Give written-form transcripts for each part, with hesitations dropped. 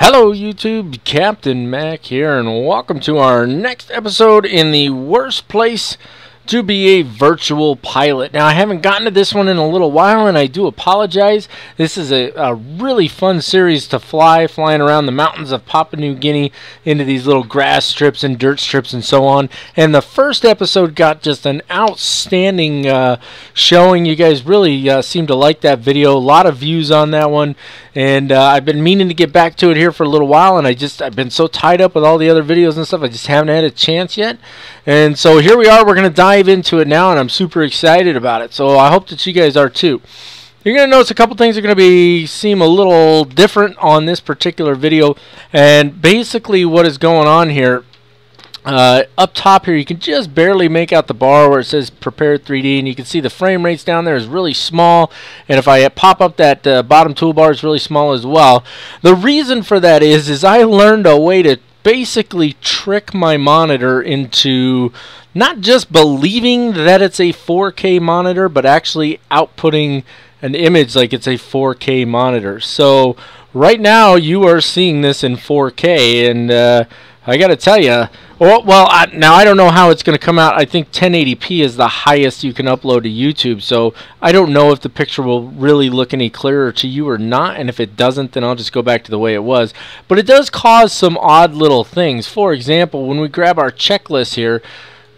Hello YouTube, Captain Mac here, and welcome to our next episode in the worst place to be a virtual pilot. Now, I haven't gotten to this one in a little while, and I do apologize. This is a really fun series to flying around the mountains of Papua New Guinea into these little grass strips and dirt strips and so on. And the first episode got just an outstanding showing. You guys really seem to like that video. A lot of views on that one. And I've been meaning to get back to it here for a little while, and I've been so tied up with all the other videos and stuff, I just haven't had a chance yet. And so here we are, we're going to dive into it now, and I'm super excited about it. So I hope that you guys are too. You're going to notice a couple things are going to seem a little different on this particular video. And basically what is going on here, up top here, you can just barely make out the bar where it says Prepared 3D, and you can see the frame rates down there is really small, and if I pop up that bottom toolbar, it's really small as well. The reason for that is I learned a way to basically trick my monitor into not just believing that it's a 4K monitor, but actually outputting an image like it's a 4K monitor. So right now you are seeing this in 4K, and I gotta tell you, now I don't know how it's going to come out. I think 1080p is the highest you can upload to YouTube, so I don't know if the picture will really look any clearer to you or not, and if it doesn't, then I'll just go back to the way it was. But it does cause some odd little things. For example, when we grab our checklist here,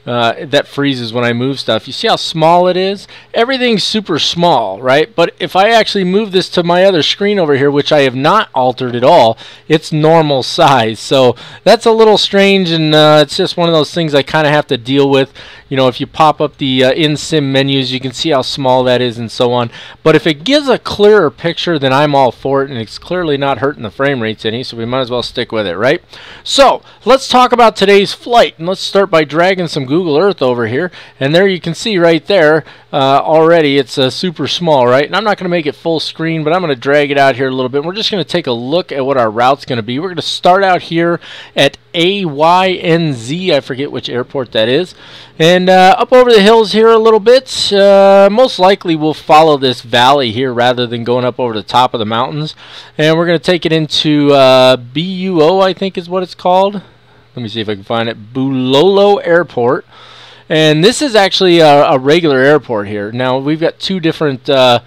that freezes when I move stuff. You see how small it is? Everything's super small, right? But if I actually move this to my other screen over here, which I have not altered at all, it's normal size. So that's a little strange, and it's just one of those things I kind of have to deal with. You know, if you pop up the in-sim menus, you can see how small that is and so on. But if it gives a clearer picture, then I'm all for it, and it's clearly not hurting the frame rates any, so we might as well stick with it, right? So let's talk about today's flight, and let's start by dragging some Google Earth over here, and there you can see right there already it's super small, right? And I'm not going to make it full screen, but I'm going to drag it out here a little bit. We're just going to take a look at what our route's going to be. We're going to start out here at AYNZ, I forget which airport that is, and up over the hills here a little bit. Most likely we'll follow this valley here rather than going up over the top of the mountains, and we're going to take it into BUO, I think is what it's called. Let me see if I can find it. Bulolo Airport. And this is actually a regular airport here. Now, we've got two different Google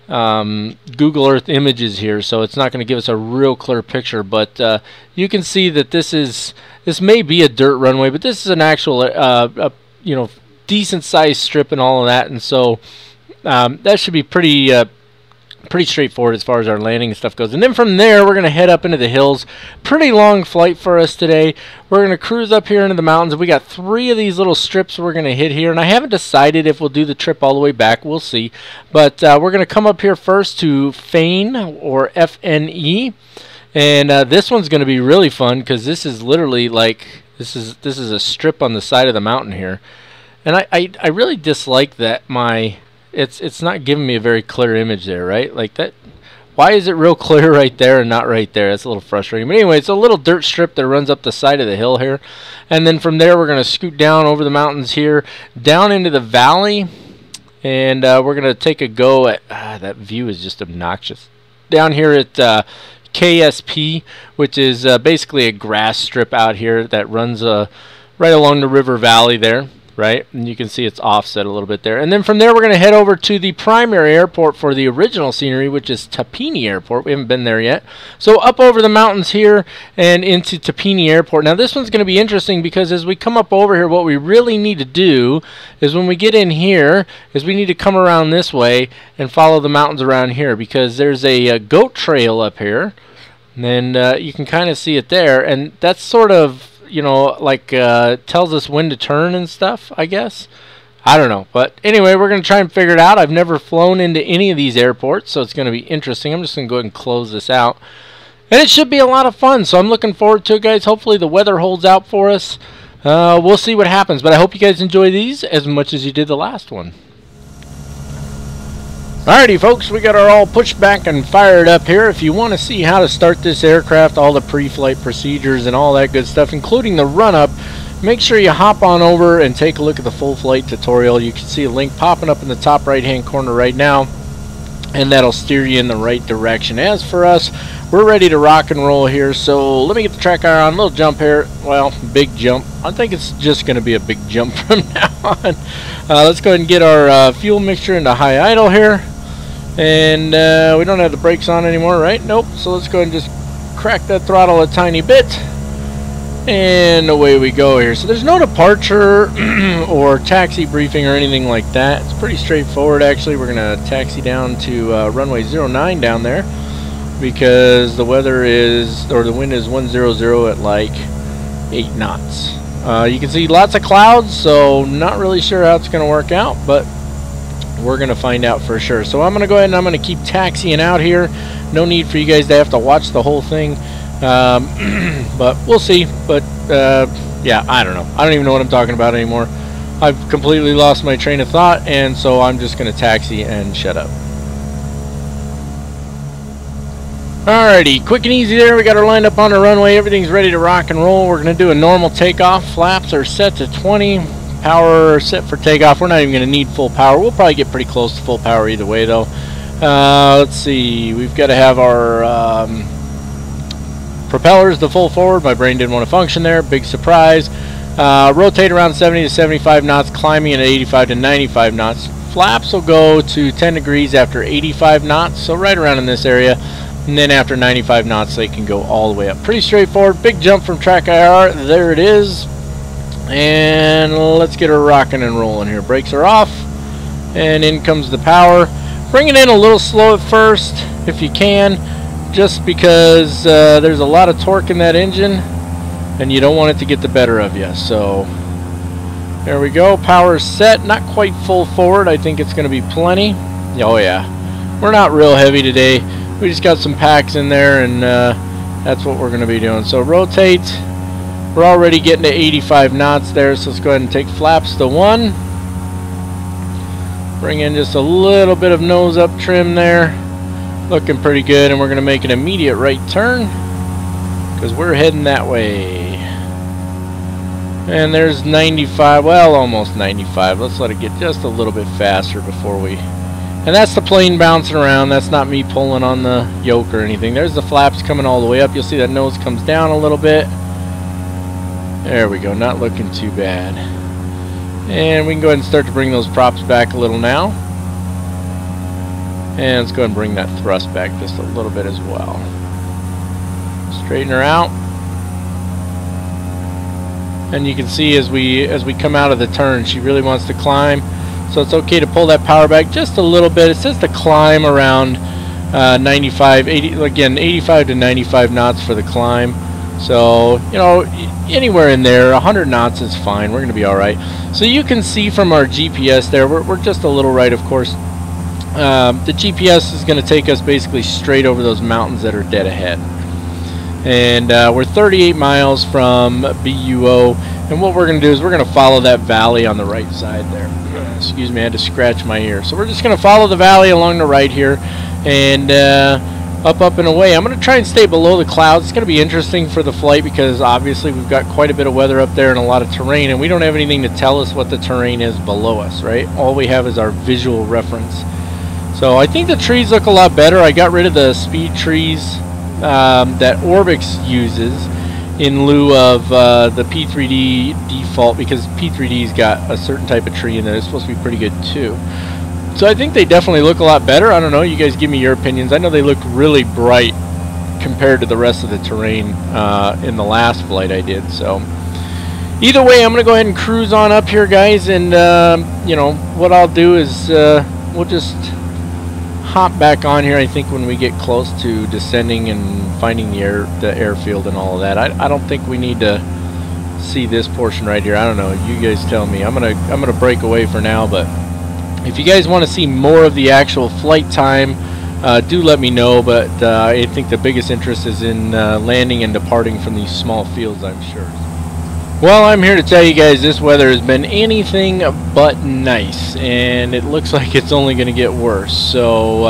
Earth images here, so it's not going to give us a real clear picture. But you can see that this may be a dirt runway, but this is an actual, you know, decent-sized strip and all of that. And so that should be pretty straightforward as far as our landing and stuff goes. And then from there, we're going to head up into the hills. Pretty long flight for us today. We're going to cruise up here into the mountains. We got 3 of these little strips we're going to hit here, and I haven't decided if we'll do the trip all the way back. We'll see. But we're going to come up here first to Fane, or FNE, and this one's going to be really fun because this is literally like this is a strip on the side of the mountain here, and I really dislike that it's not giving me a very clear image there, right? Like that. Why is it real clear right there and not right there? That's a little frustrating. But anyway, it's a little dirt strip that runs up the side of the hill here. And then from there, we're going to scoot down over the mountains here, down into the valley. And we're going to take a go at, that view is just obnoxious. Down here at KSP, which is basically a grass strip out here that runs right along the river valley there. Right, and you can see it's offset a little bit there. And then from there, we're going to head over to the primary airport for the original scenery, which is Tapini Airport. We haven't been there yet. So up over the mountains here and into Tapini Airport. Now, this one's going to be interesting because as we come up over here, what we really need to do is when we get in here is we need to come around this way and follow the mountains around here because there's a goat trail up here. And you can kind of see it there. And that's sort of, you know, like tells us when to turn and stuff, I guess. I don't know. But anyway, we're going to try and figure it out. I've never flown into any of these airports, so it's going to be interesting. I'm just going to go ahead and close this out. And it should be a lot of fun, so I'm looking forward to it, guys. Hopefully the weather holds out for us. We'll see what happens. But I hope you guys enjoy these as much as you did the last one. Alrighty folks, we got our all pushed back and fired up here. If you want to see how to start this aircraft, all the pre-flight procedures and all that good stuff, including the run-up, make sure you hop on over and take a look at the full flight tutorial. You can see a link popping up in the top right hand corner right now. and that'll steer you in the right direction. As for us, we're ready to rock and roll here, so let me get the track iron on. Little jump here, well, big jump. I think it's just going to be a big jump from now on. Let's go ahead and get our fuel mixture into high idle here, and we don't have the brakes on anymore, right? Nope. So let's go ahead and just crack that throttle a tiny bit, and away we go here. So there's no departure or taxi briefing or anything like that. It's pretty straightforward, actually. We're going to taxi down to runway 09 down there, because the weather is, or the wind is 100 at like 8 knots. You can see lots of clouds, so not really sure how it's going to work out, but we're going to find out for sure. So I'm going to go ahead and I'm going to keep taxiing out here. No need for you guys to have to watch the whole thing. But we'll see. But yeah, I don't know. I don't even know what I'm talking about anymore. I've completely lost my train of thought, and so I'm just going to taxi and shut up. Alrighty, quick and easy there. We got her lined up on the runway. Everything's ready to rock and roll. We're going to do a normal takeoff. Flaps are set to 20. Power set for takeoff. We're not even going to need full power. We'll probably get pretty close to full power either way, though. Let's see. We've got to have our propellers to full forward. My brain didn't want to function there. Big surprise. Rotate around 70 to 75 knots, climbing at 85 to 95 knots. Flaps will go to 10 degrees after 85 knots, so right around in this area. And then after 95 knots, they can go all the way up. Pretty straightforward. Big jump from track IR. There it is. And let's get her rocking and rolling here. Brakes are off, and in comes the power. Bring it in a little slow at first, if you can, just because there's a lot of torque in that engine, and you don't want it to get the better of you. So there we go. Power set. Not quite full forward. I think it's going to be plenty. Oh yeah. We're not real heavy today. We just got some packs in there, and that's what we're going to be doing. So rotate. We're already getting to 85 knots there, so let's go ahead and take flaps to 1. Bring in just a little bit of nose up trim there. Looking pretty good, and we're going to make an immediate right turn because we're heading that way. And there's 95, well, almost 95. Let's let it get just a little bit faster before we... And that's the plane bouncing around. That's not me pulling on the yoke or anything. There's the flaps coming all the way up. You'll see that nose comes down a little bit. There we go. Not looking too bad. And we can go ahead and start to bring those props back a little now. And let's go ahead and bring that thrust back just a little bit as well. Straighten her out. And you can see as we come out of the turn, she really wants to climb. So it's okay to pull that power back just a little bit. It says to climb around 95, 80, again, 85 to 95 knots for the climb. So, you know, anywhere in there, 100 knots is fine. We're going to be all right. So you can see from our GPS there, we're just a little right, of course. The GPS is going to take us basically straight over those mountains that are dead ahead. And we're 38 miles from BUO. And what we're going to do is we're going to follow that valley on the right side there. Excuse me, I had to scratch my ear. So we're just going to follow the valley along the right here. And up and away. I'm going to try and stay below the clouds. It's going to be interesting for the flight because obviously we've got quite a bit of weather up there and a lot of terrain, and we don't have anything to tell us what the terrain is below us, right? All we have is our visual reference. So I think the trees look a lot better. I got rid of the speed trees that Orbix uses in lieu of the P3D default, because P3D's got a certain type of tree in there. It's supposed to be pretty good too. So I think they definitely look a lot better. I don't know. You guys give me your opinions. I know they look really bright compared to the rest of the terrain in the last flight I did. So either way, I'm going to go ahead and cruise on up here, guys. And, you know, what I'll do is we'll just hop back on here, I think, when we get close to descending and finding the airfield and all of that. I don't think we need to see this portion right here. I don't know. You guys tell me. I'm gonna break away for now, but if you guys want to see more of the actual flight time, do let me know. But I think the biggest interest is in landing and departing from these small fields, I'm sure. Well, I'm here to tell you guys this weather has been anything but nice, and it looks like it's only going to get worse. So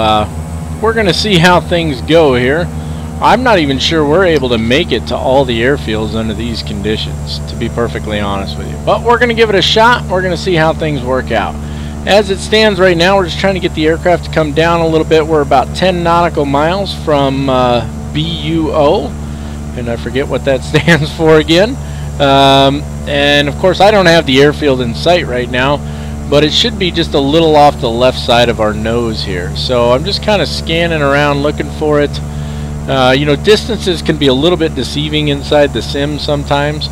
we're going to see how things go here. I'm not even sure we're able to make it to all the airfields under these conditions, to be perfectly honest with you. But we're going to give it a shot. We're going to see how things work out. As it stands right now, we're just trying to get the aircraft to come down a little bit. We're about 10 nautical miles from BUO, and I forget what that stands for again. And of course I don't have the airfield in sight right now, but it should be just a little off the left side of our nose here. So I'm just kind of scanning around looking for it. You know, distances can be a little bit deceiving inside the sim sometimes.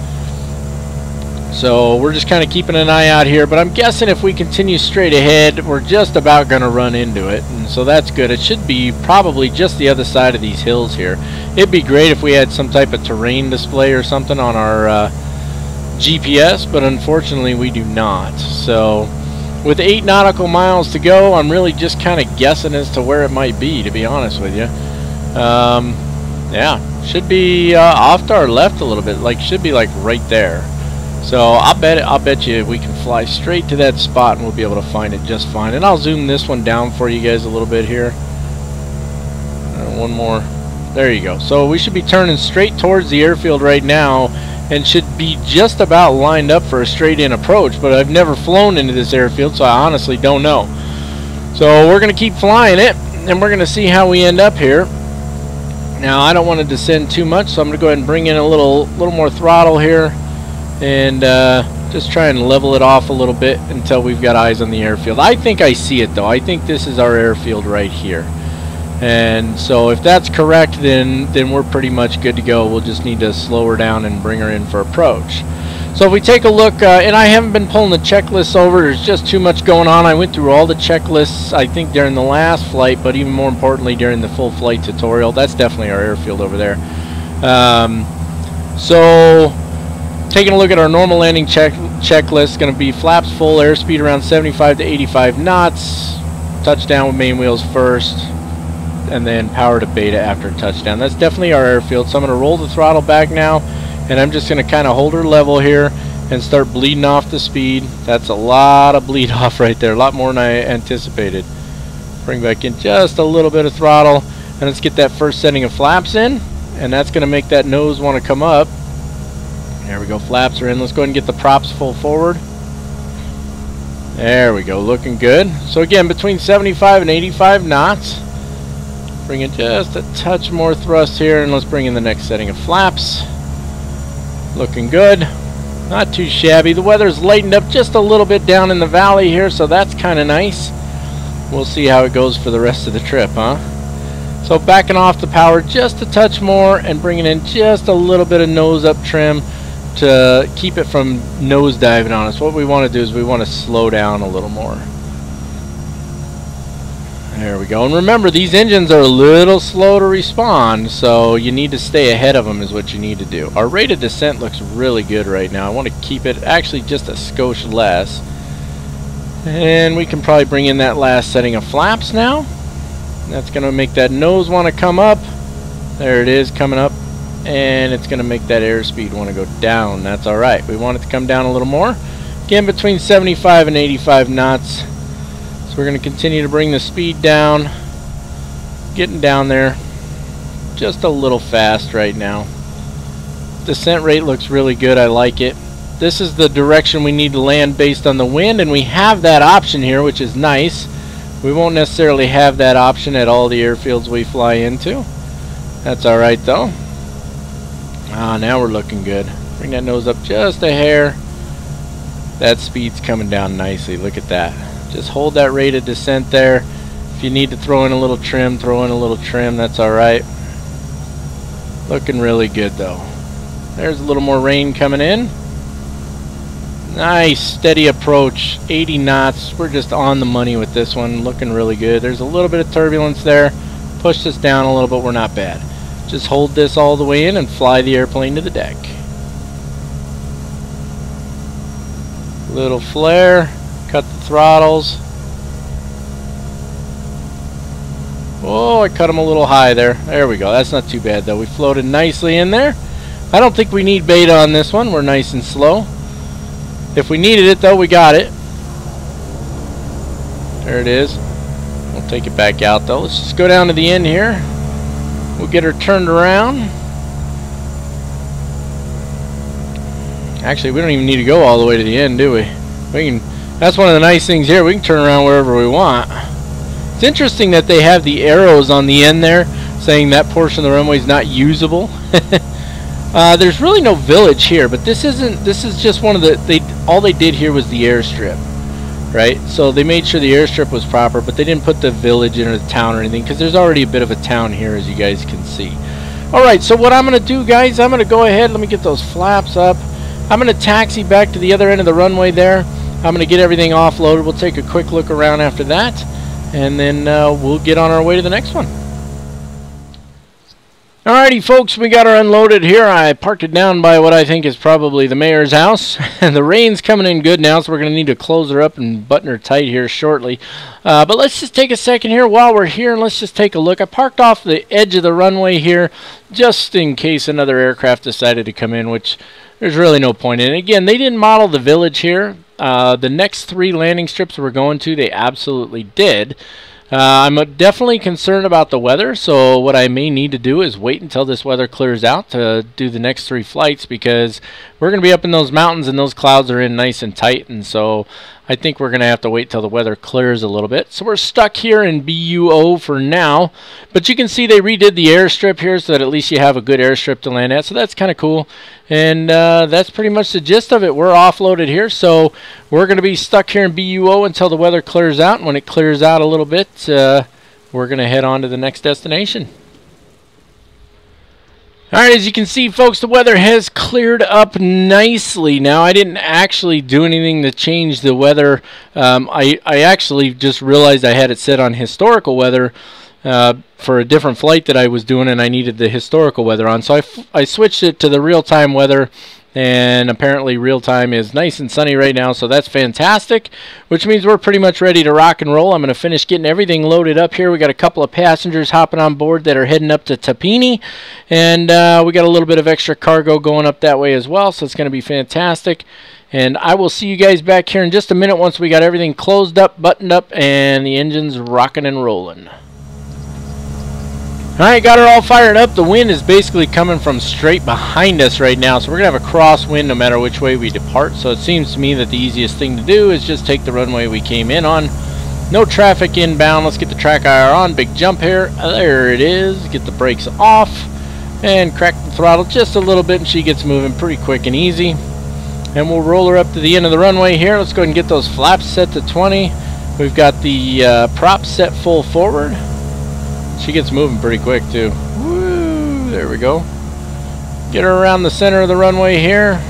So we're just kind of keeping an eye out here, but I'm guessing if we continue straight ahead, we're just about going to run into it, and so that's good. It should be probably just the other side of these hills here. It'd be great if we had some type of terrain display or something on our GPS, but unfortunately we do not. So with 8 nautical miles to go, I'm really just kind of guessing as to where it might be, to be honest with you. Yeah, should be off to our left a little bit, like should be like right there. So I'll bet you we can fly straight to that spot and we'll be able to find it just fine. And I'll zoom this one down for you guys a little bit here. One more. There you go. So we should be turning straight towards the airfield right now and should be just about lined up for a straight-in approach. But I've never flown into this airfield, so I honestly don't know. So we're going to keep flying it, and we're going to see how we end up here. Now I don't want to descend too much, so I'm going to go ahead and bring in a little more throttle here. And just try and level it off a little bit until we've got eyes on the airfield. I think I see it though. I think this is our airfield right here. And so if that's correct, then we're pretty much good to go. We'll just need to slow her down and bring her in for approach. So if we take a look, and I haven't been pulling the checklists over. There's just too much going on. I went through all the checklists, I think, during the last flight, but even more importantly during the full flight tutorial. That's definitely our airfield over there. So taking a look at our normal landing checklist, going to be flaps full, airspeed around 75 to 85 knots, touchdown with main wheels first, and then power to beta after touchdown. That's definitely our airfield. So I'm going to roll the throttle back now, and I'm just going to kind of hold her level here and start bleeding off the speed. That's a lot of bleed off right there, a lot more than I anticipated. Bring back in just a little bit of throttle, and let's get that first setting of flaps in, and that's going to make that nose want to come up. There we go, flaps are in. Let's go ahead and get the props full forward. There we go, looking good. So again, between 75 and 85 knots. Bring in just a touch more thrust here, and let's bring in the next setting of flaps. Looking good. Not too shabby. The weather's lightened up just a little bit down in the valley here, so that's kind of nice. We'll see how it goes for the rest of the trip, huh? So backing off the power just a touch more and bringing in just a little bit of nose up trim to keep it from nose diving on us. What we want to do is we want to slow down a little more. There we go. And remember, these engines are a little slow to respond, so you need to stay ahead of them is what you need to do. Our rate of descent looks really good right now. I want to keep it actually just a skosh less. And we can probably bring in that last setting of flaps now. That's going to make that nose want to come up. There it is, coming up. And it's going to make that airspeed want to go down. That's alright. We want it to come down a little more. Again, between 75 and 85 knots. So we're going to continue to bring the speed down. Getting down there. Just a little fast right now. Descent rate looks really good. I like it. This is the direction we need to land based on the wind, and we have that option here, which is nice. We won't necessarily have that option at all the airfields we fly into. That's alright though. Now we're looking good. Bring that nose up just a hair. That speed's coming down nicely. Look at that. Just hold that rate of descent there. If you need to throw in a little trim, throw in a little trim. That's alright. Looking really good though. There's a little more rain coming in. Nice steady approach. 80 knots. We're just on the money with this one. Looking really good. There's a little bit of turbulence there. Pushed us down a little, but we're not bad. Just hold this all the way in and fly the airplane to the deck. Little flare. Cut the throttles. Oh, I cut them a little high there. There we go. That's not too bad though. We floated nicely in there. I don't think we need beta on this one. We're nice and slow. If we needed it though, we got it. There it is. We'll take it back out though. Let's just go down to the end here. We'll get her turned around. Actually, we don't even need to go all the way to the end, do we? We can, That's one of the nice things here. We can turn around wherever we want. It's interesting that they have the arrows on the end there saying that portion of the runway is not usable. There's really no village here, but this is just one of the, all they did here was the airstrip, right? So they made sure the airstrip was proper, but they didn't put the village in or the town or anything, because there's already a bit of a town here, as you guys can see. Alright, so what I'm going to do, guys, I'm going to go ahead, let me get those flaps up. I'm going to taxi back to the other end of the runway there. I'm going to get everything offloaded. We'll take a quick look around after that, and then we'll get on our way to the next one. Alrighty, folks, we got her unloaded here. I parked it down by what I think is probably the mayor's house. And the rain's coming in good now, so we're going to need to close her up and button her tight here shortly. But let's just take a second here while we're here, and let's just take a look. I parked off the edge of the runway here just in case another aircraft decided to come in, which there's really no point in it. Again, they didn't model the village here. The next 3 landing strips we're going to, they absolutely did. I'm definitely concerned about the weather, so what I may need to do is wait until this weather clears out to do the next 3 flights, because we're going to be up in those mountains and those clouds are in nice and tight, and so I think we're going to have to wait till the weather clears a little bit. So we're stuck here in BUO for now, but you can see they redid the airstrip here so that at least you have a good airstrip to land at, so that's kind of cool. And that's pretty much the gist of it. We're offloaded here, so we're going to be stuck here in BUO until the weather clears out, and when it clears out a little bit, we're going to head on to the next destination. Alright, as you can see, folks, the weather has cleared up nicely. Now, I didn't actually do anything to change the weather. I actually just realized I had it set on historical weather for a different flight that I was doing, and I needed the historical weather on. So I switched it to the real-time weather, and apparently real-time is nice and sunny right now, so that's fantastic, which means we're pretty much ready to rock and roll. I'm going to finish getting everything loaded up here. We got a couple of passengers hopping on board that are heading up to Tapini, and we got a little bit of extra cargo going up that way as well, so it's going to be fantastic. And I will see you guys back here in just a minute once we got everything closed up, buttoned up, and the engine's rocking and rolling. Alright, got her all fired up. The wind is basically coming from straight behind us right now, so we're going to have a crosswind no matter which way we depart. So it seems to me that the easiest thing to do is just take the runway we came in on. No traffic inbound. Let's get the track IR on. Big jump here. There it is. Get the brakes off and crack the throttle just a little bit, and she gets moving pretty quick and easy. And we'll roll her up to the end of the runway here. Let's go ahead and get those flaps set to 20. We've got the prop set full forward. She gets moving pretty quick too. Woo! There we go. Get her around the center of the runway here.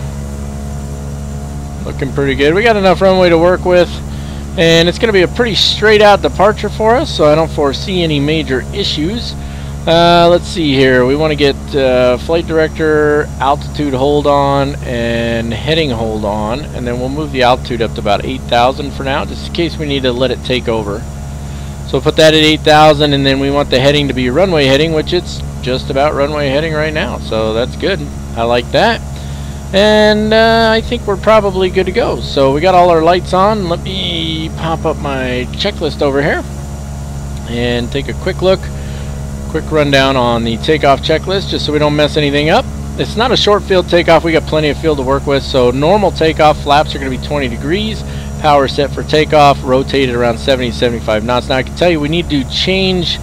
Looking pretty good. We got enough runway to work with, and it's going to be a pretty straight out departure for us, so I don't foresee any major issues. Let's see here. We want to get flight director, altitude hold on, and heading hold on, and then we'll move the altitude up to about 8,000 for now, just in case we need to let it take over. So we'll put that at 8,000, and then we want the heading to be runway heading, which it's just about runway heading right now. So that's good. I like that. And I think we're probably good to go. So we got all our lights on. Let me pop up my checklist over here and take a quick look. Quick rundown on the takeoff checklist, just so we don't mess anything up. It's not a short field takeoff. We got plenty of field to work with. So normal takeoff flaps are going to be 20 degrees. Power set for takeoff, rotated around 70 to 75 knots. Now I can tell you we need to change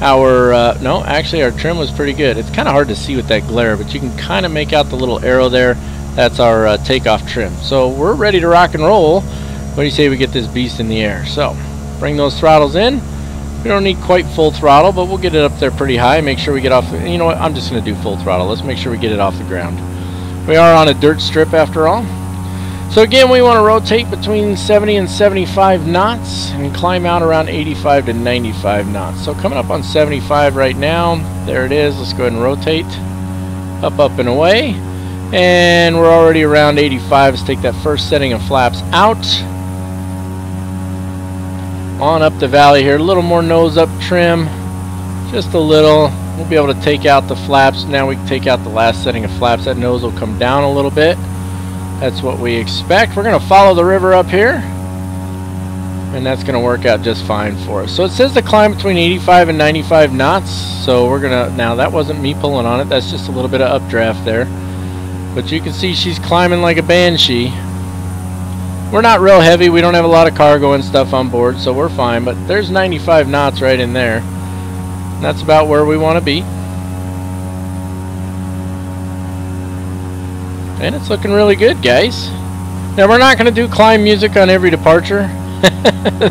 our, no, actually our trim was pretty good. It's kind of hard to see with that glare, but you can kind of make out the little arrow there. That's our takeoff trim. So we're ready to rock and roll. What do you say we get this beast in the air? So bring those throttles in. We don't need quite full throttle, but we'll get it up there pretty high. Make sure we get off, you know what, I'm just going to do full throttle. Let's make sure we get it off the ground. We are on a dirt strip after all. So again, we want to rotate between 70 and 75 knots and climb out around 85 to 95 knots. So coming up on 75 right now. There it is. Let's go ahead and rotate. Up, up, and away. And we're already around 85. Let's take that first setting of flaps out. On up the valley here. A little more nose up trim. Just a little. We'll be able to take out the flaps. Now we can take out the last setting of flaps. That nose will come down a little bit. That's what we expect. We're going to follow the river up here, and that's going to work out just fine for us. So it says to climb between 85 and 95 knots. So we're going to, now that wasn't me pulling on it. That's just a little bit of updraft there. But you can see she's climbing like a banshee. We're not real heavy. We don't have a lot of cargo and stuff on board, so we're fine. But there's 95 knots right in there. And that's about where we want to be. And it's looking really good, guys. Now, we're not going to do climb music on every departure.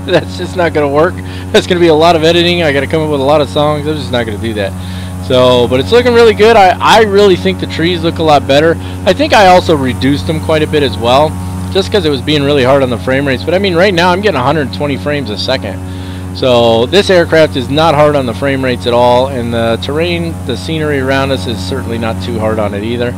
That's just not going to work. That's going to be a lot of editing. I got to come up with a lot of songs. I'm just not going to do that. So, but it's looking really good. I really think the trees look a lot better. I think I also reduced them quite a bit as well, just because it was being really hard on the frame rates. But I mean, right now I'm getting 120 frames a second. So this aircraft is not hard on the frame rates at all, and the terrain, the scenery around us is certainly not too hard on it either.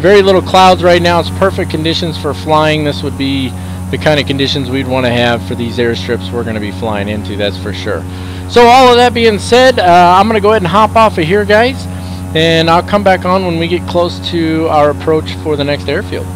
Very little clouds right now. It's perfect conditions for flying. This would be the kind of conditions we'd want to have for these airstrips we're going to be flying into, that's for sure. So all of that being said, I'm going to go ahead and hop off of here, guys, and I'll come back on when we get close to our approach for the next airfield.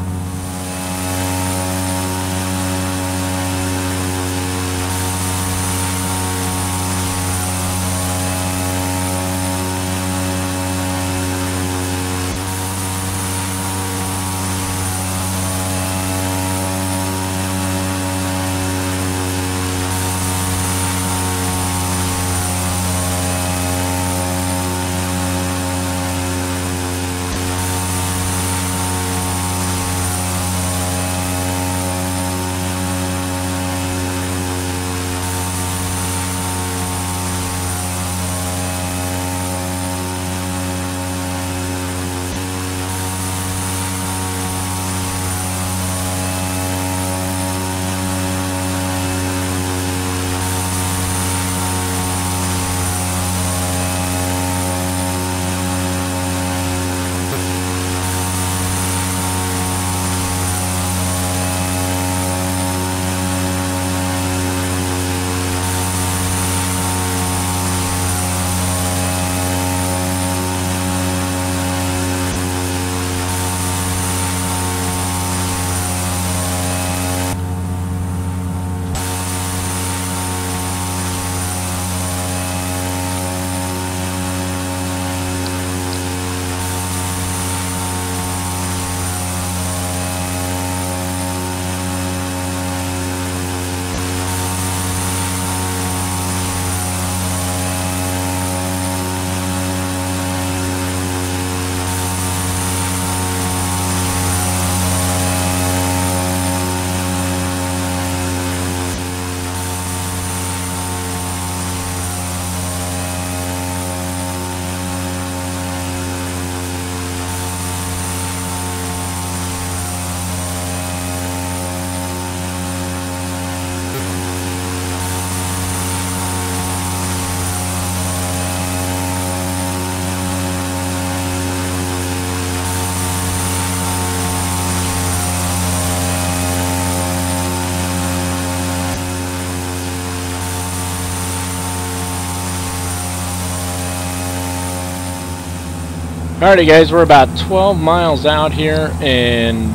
Alrighty guys, we're about 12 miles out here, and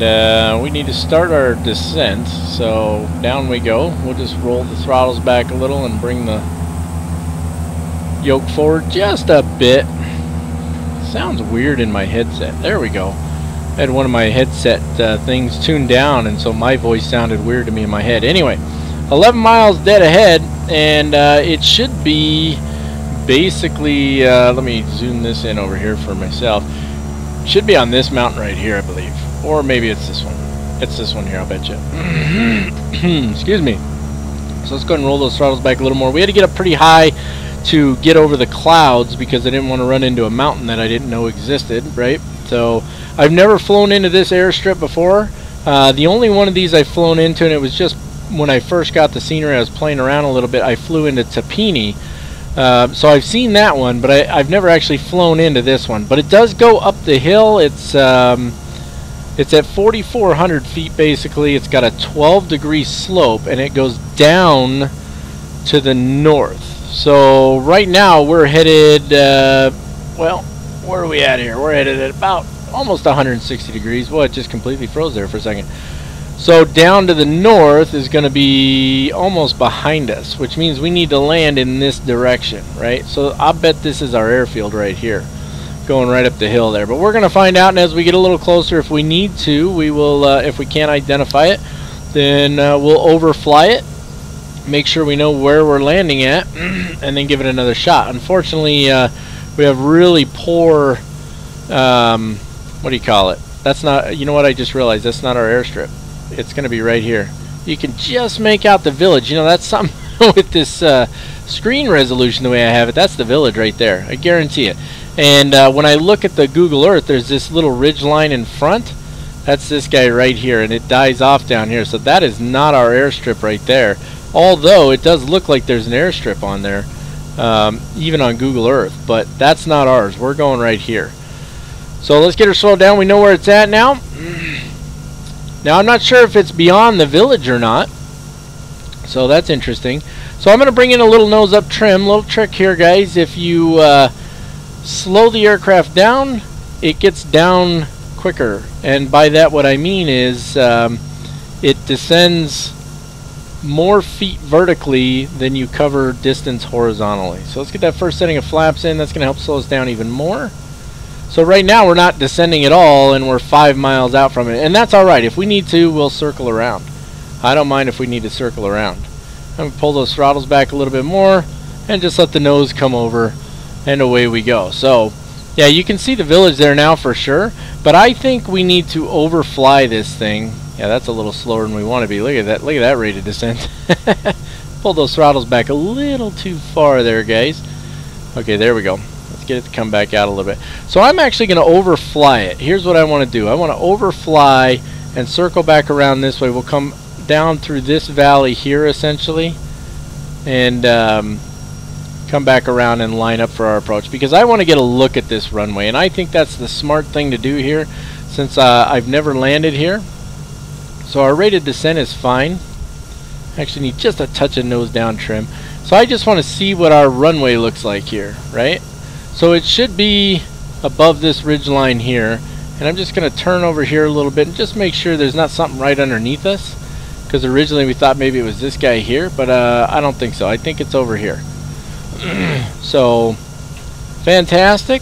we need to start our descent, so down we go. We'll just roll the throttles back a little and bring the yoke forward just a bit. Sounds weird in my headset. There we go. I had one of my headset things tuned down, and so my voice sounded weird to me in my head. Anyway, 11 miles dead ahead, and it should be basically, let me zoom this in over here for myself. Should be on this mountain right here, I believe. Or maybe it's this one. It's this one here, I'll bet you. Excuse me. So let's go ahead and roll those throttles back a little more. We had to get up pretty high to get over the clouds because I didn't want to run into a mountain that I didn't know existed, right? So I've never flown into this airstrip before. The only one of these I've flown into, and it was just when I first got the scenery, I was playing around a little bit, I flew into Tapini. So I've seen that one, but I've never actually flown into this one. But it does go up the hill. It's at 4,400 feet basically. It's got a 12-degree slope, and it goes down to the north. So right now we're headed, well, where are we at here? We're headed at about almost 160 degrees. Well, it just completely froze there for a second. So down to the north is going to be almost behind us, which means we need to land in this direction, right? So I bet this is our airfield right here, going right up the hill there. But we're going to find out, and as we get a little closer, if we need to, we will, if we can't identify it, Then we'll overfly it, make sure we know where we're landing at, and then give it another shot. Unfortunately, we have really poor, what do you call it? That's not, you know what, I just realized that's not our airstrip. It's going to be right here. You can just make out the village. You know, that's something with this screen resolution the way I have it. That's the village right there. I guarantee it. And when I look at the Google Earth, there's this little ridge line in front. That's this guy right here, and it dies off down here. So that is not our airstrip right there. Although it does look like there's an airstrip on there, even on Google Earth. But that's not ours. We're going right here. So let's get her slowed down. We know where it's at now. Now I'm not sure if it's beyond the village or not. So that's interesting. So I'm going to bring in a little nose up trim. Little trick here, guys. If you slow the aircraft down, it gets down quicker. And by that what I mean is it descends more feet vertically than you cover distance horizontally. So let's get that first setting of flaps in. That's going to help slow us down even more. So right now we're not descending at all, and we're 5 miles out from it. And that's alright. If we need to, we'll circle around. I don't mind if we need to circle around. I'm going to pull those throttles back a little bit more and just let the nose come over, and away we go. So yeah, you can see the village there now for sure, but I think we need to overfly this thing. Yeah, that's a little slower than we want to be. Look at that rate of descent. Pull those throttles back a little too far there, guys. Okay, there we go. Get it to come back out a little bit. So I'm actually going to overfly it. Here's what I want to do. I want to overfly and circle back around this way. We'll come down through this valley here essentially, and come back around and line up for our approach, because I want to get a look at this runway, and I think that's the smart thing to do here, since I've never landed here. So our rated descent is fine. Actually need just a touch of nose down trim. So I just want to see what our runway looks like here, right? So it should be above this ridge line here, and I'm just going to turn over here a little bit and just make sure there's not something right underneath us, because originally we thought maybe it was this guy here, but I don't think so. I think it's over here. So fantastic.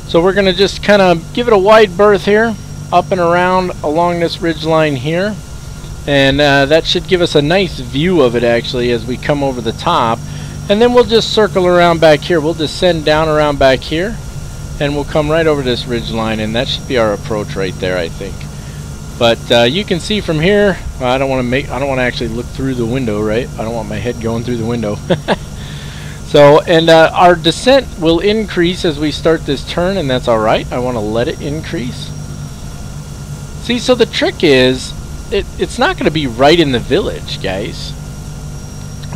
So we're going to just kind of give it a wide berth here, up and around along this ridge line here, and that should give us a nice view of it actually as we come over the top. And then we'll just circle around back here. We'll descend down around back here, and we'll come right over this ridge line, and that should be our approach right there, I think. But you can see from here, I don't want to actually look through the window, right? I don't want my head going through the window. So, and our descent will increase as we start this turn, and that's all right. I want to let it increase. See, so the trick is, it's not going to be right in the village, guys.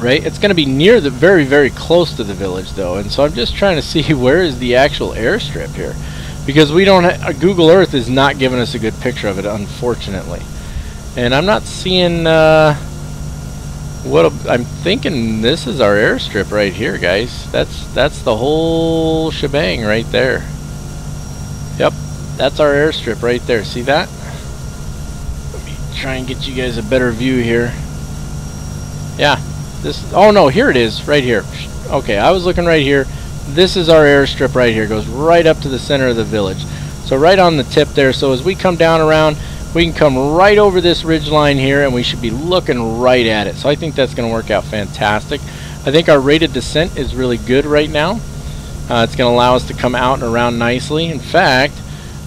Right? It's going to be near the very, very close to the village, though. And so I'm just trying to see where is the actual airstrip here, because we don't Google Earth is not giving us a good picture of it, unfortunately. And I'm not seeing I'm thinking this is our airstrip right here, guys. That's the whole shebang right there. Yep, that's our airstrip right there. See that? Let me try and get you guys a better view here. Yeah. Oh no, here it is, right here. Okay, I was looking right here. This is our airstrip right here. It goes right up to the center of the village. So right on the tip there. So as we come down around, we can come right over this ridge line here, and we should be looking right at it. So I think that's going to work out fantastic. I think our rated descent is really good right now. It's going to allow us to come out and around nicely. In fact,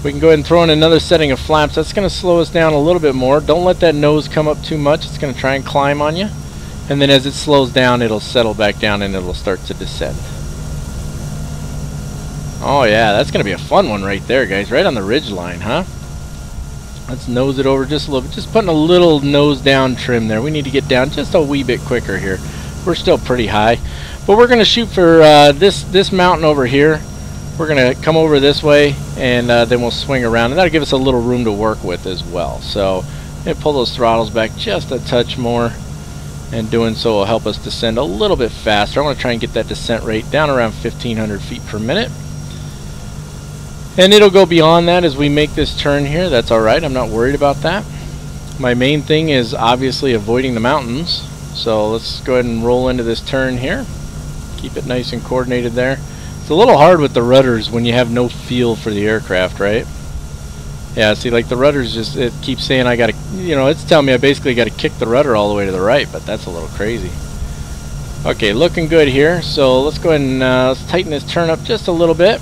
we can go ahead and throw in another setting of flaps. That's going to slow us down a little bit more. Don't let that nose come up too much. It's going to try and climb on you. And then as it slows down, it'll settle back down and it'll start to descend. Oh yeah, that's going to be a fun one right there, guys. Right on the ridge line, huh? Let's nose it over just a little bit. Just putting a little nose down trim there. We need to get down just a wee bit quicker here. We're still pretty high. But we're going to shoot for this mountain over here. We're going to come over this way, and then we'll swing around. And that'll give us a little room to work with as well. So pull those throttles back just a touch more. And doing so will help us descend a little bit faster. I want to try and get that descent rate down around 1,500 feet per minute. And it'll go beyond that as we make this turn here. That's alright. I'm not worried about that. My main thing is obviously avoiding the mountains. So let's go ahead and roll into this turn here. Keep it nice and coordinated there. It's a little hard with the rudders when you have no feel for the aircraft, right? Yeah, see, like the rudder's just, it keeps saying I gotta, you know, it's telling me I basically gotta kick the rudder all the way to the right, but that's a little crazy. Okay, looking good here. So let's go ahead and let's tighten this turn up just a little bit.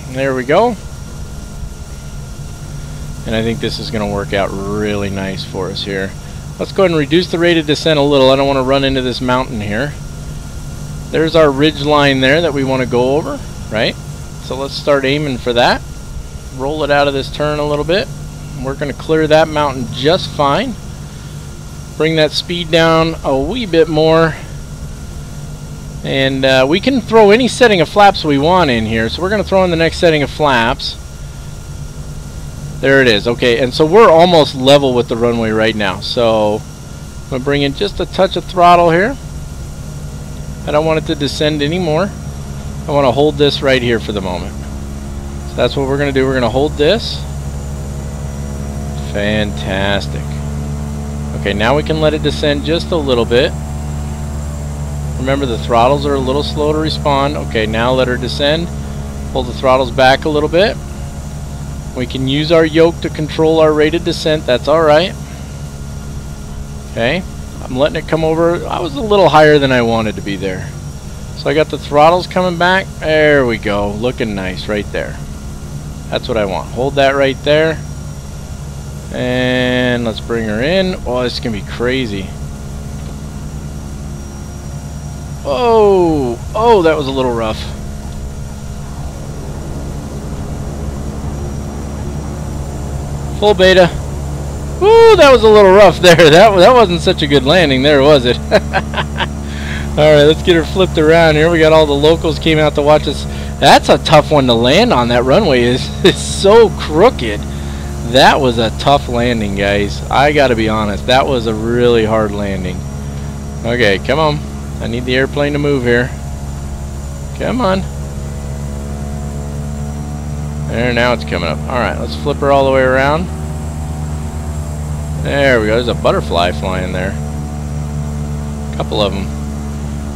There we go. And I think this is gonna work out really nice for us here. Let's go ahead and reduce the rate of descent a little. I don't want to run into this mountain here. There's our ridge line there that we want to go over, right? So let's start aiming for that. Roll it out of this turn a little bit. We're going to clear that mountain just fine. Bring that speed down a wee bit more. And we can throw any setting of flaps we want in here. So we're going to throw in the next setting of flaps. There it is. Okay, and so we're almost level with the runway right now. So I'm going to bring in just a touch of throttle here. I don't want it to descend anymore. I want to hold this right here for the moment. So that's what we're going to do. We're going to hold this. Fantastic. Okay, now we can let it descend just a little bit. Remember, the throttles are a little slow to respond. Okay, now let her descend. Pull the throttles back a little bit. We can use our yoke to control our rate of descent. That's alright. Okay, I'm letting it come over. I was a little higher than I wanted to be there. So I got the throttles coming back. There we go. Looking nice right there. That's what I want. Hold that right there. And let's bring her in. Oh, this is going to be crazy. Oh, oh, that was a little rough. Full beta. Woo, that was a little rough there. That wasn't such a good landing there, was it? Alright, let's get her flipped around here. We got all the locals came out to watch us. That's a tough one to land on. That runway is so crooked. That was a tough landing, guys. I gotta be honest. That was a really hard landing. Okay, come on. I need the airplane to move here. Come on. There, now it's coming up. Alright, let's flip her all the way around. There we go. There's a butterfly flying there. A couple of them.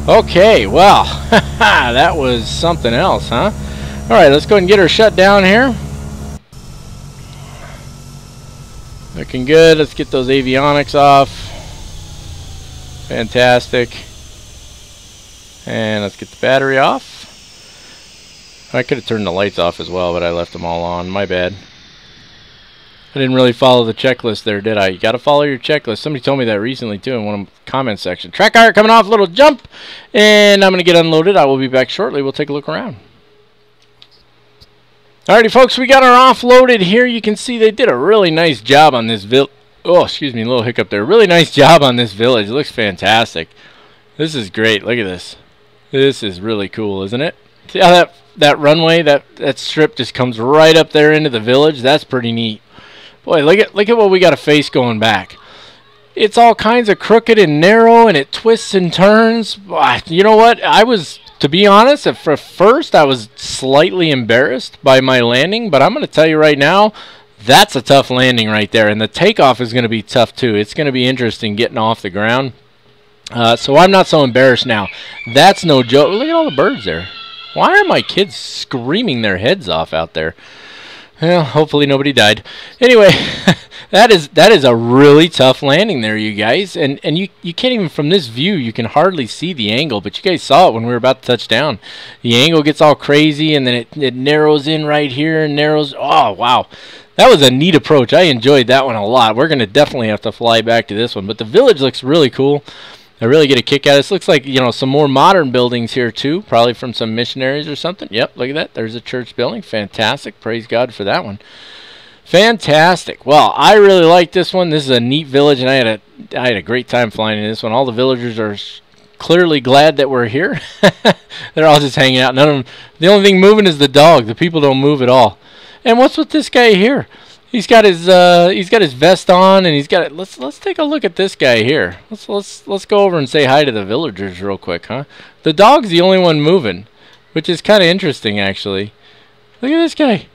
Okay, well, that was something else, huh? Alright, let's go ahead and get her shut down here. Looking good. Let's get those avionics off. Fantastic. And let's get the battery off. I could have turned the lights off as well, but I left them all on. My bad. I didn't really follow the checklist there, did I? You got to follow your checklist. Somebody told me that recently, too, in one of the comment section. Track car coming off, little jump. And I'm going to get unloaded. I will be back shortly. We'll take a look around. Alrighty, folks. We got our offloaded here. You can see they did a really nice job on this village. Oh, excuse me. A little hiccup there. Really nice job on this village. It looks fantastic. This is great. Look at this. This is really cool, isn't it? See how that runway, that strip just comes right up there into the village? That's pretty neat. Boy, look at what we got a face going back. It's all kinds of crooked and narrow, and it twists and turns. You know what? To be honest, at first I was slightly embarrassed by my landing, but I'm going to tell you right now, that's a tough landing right there. And the takeoff is going to be tough too. It's going to be interesting getting off the ground. So I'm not so embarrassed now. That's no joke. Look at all the birds there. Why are my kids screaming their heads off out there? Well, hopefully nobody died. Anyway, that is a really tough landing there, you guys. And you can't even, from this view, you can hardly see the angle. But you guys saw it when we were about to touch down. The angle gets all crazy, and then it narrows in right here and narrows. Oh, wow. That was a neat approach. I enjoyed that one a lot. We're going to definitely have to fly back to this one. But the village looks really cool. I really get a kick out of this. Looks like, you know, some more modern buildings here too, probably from some missionaries or something. Yep, look at that. There's a church building. Fantastic. Praise God for that one. Fantastic. Well, I really like this one. This is a neat village, and I had a great time flying in this one. All the villagers are clearly glad that we're here. They're all just hanging out. None of them. The only thing moving is the dog. The people don't move at all. And what's with this guy here? He's got his vest on, and he's got. Let's take a look at this guy here. Let's go over and say hi to the villagers real quick, huh? The dog's the only one moving, which is kind of interesting actually. Look at this guy.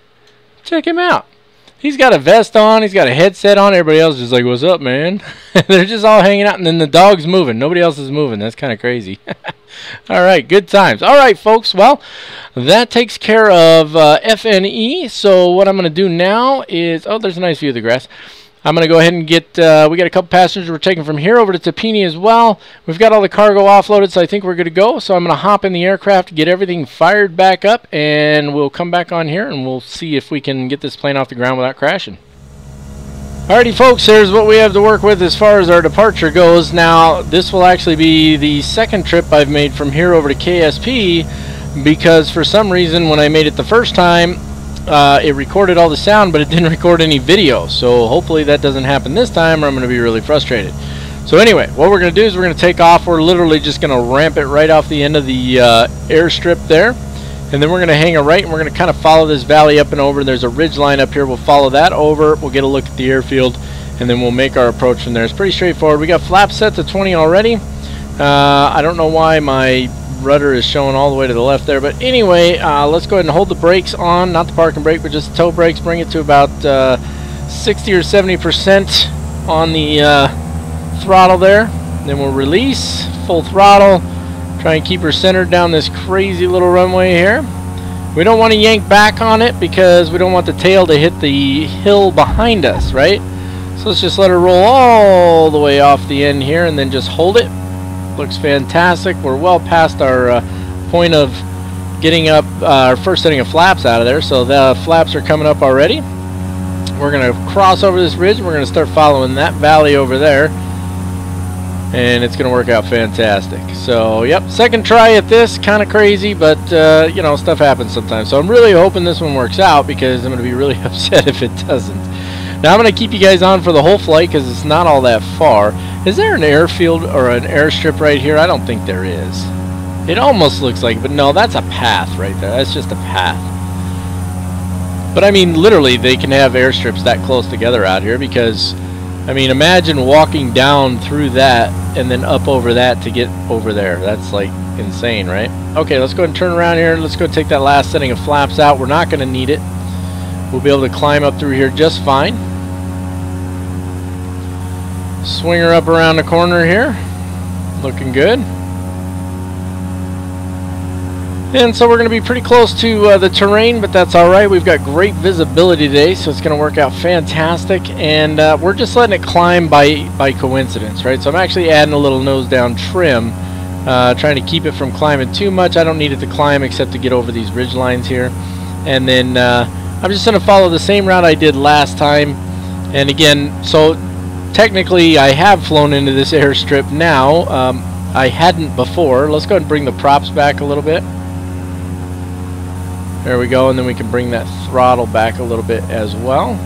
Check him out. He's got a vest on. He's got a headset on. Everybody else is just like, "What's up, man?" They're just all hanging out, and then the dog's moving. Nobody else is moving. That's kind of crazy. All right, good times. All right, folks. Well, that takes care of FNE. So what I'm going to do now is, oh, there's a nice view of the grass. I'm going to go ahead and get, we got a couple passengers we're taking from here over to Tapini as well. We've got all the cargo offloaded, so I think we're good to go. So I'm going to hop in the aircraft, get everything fired back up, and we'll come back on here and we'll see if we can get this plane off the ground without crashing. Alrighty, folks, here's what we have to work with as far as our departure goes. Now, this will actually be the second trip I've made from here over to KSP, because for some reason when I made it the first time, it recorded all the sound, but it didn't record any video. So hopefully that doesn't happen this time, or I'm going to be really frustrated. So anyway, what we're going to do is we're going to take off. We're literally just going to ramp it right off the end of the airstrip there. And then we're going to hang a right, and we're going to kind of follow this valley up and over. There's a ridge line up here. We'll follow that over. We'll get a look at the airfield, and then we'll make our approach from there. It's pretty straightforward. We got flaps set to 20 already. I don't know why my rudder is showing all the way to the left there. But anyway, let's go ahead and hold the brakes on. Not the parking brake, but just the toe brakes. Bring it to about 60 or 70% on the throttle there. Then we'll release full throttle. Try and keep her centered down this crazy little runway here. We don't want to yank back on it because we don't want the tail to hit the hill behind us, right? So let's just let her roll all the way off the end here and then just hold it. Looks fantastic. We're well past our point of getting up our first setting of flaps out of there. So the flaps are coming up already. We're going to cross over this ridge. We're going to start following that valley over there. And it's going to work out fantastic. So, yep, second try at this. Kind of crazy, but, you know, stuff happens sometimes. So I'm really hoping this one works out because I'm going to be really upset if it doesn't. Now I'm going to keep you guys on for the whole flight because it's not all that far. Is there an airfield or an airstrip right here? I don't think there is. It almost looks like, but no, that's a path right there. That's just a path. But, I mean, literally, they can have airstrips that close together out here because, I mean, imagine walking down through that and then up over that to get over there. That's like insane, right? Okay, let's go ahead and turn around here. Let's go take that last setting of flaps out. We're not going to need it. We'll be able to climb up through here just fine. Swing her up around the corner here. Looking good. And so we're going to be pretty close to the terrain, but that's alright. We've got great visibility today, so it's going to work out fantastic. And we're just letting it climb by coincidence, right? So I'm actually adding a little nose down trim, trying to keep it from climbing too much. I don't need it to climb except to get over these ridge lines here. And then I'm just going to follow the same route I did last time. And again, so technically I have flown into this airstrip now. I hadn't before. Let's go ahead and bring the props back a little bit. There we go, and then we can bring that throttle back a little bit as well.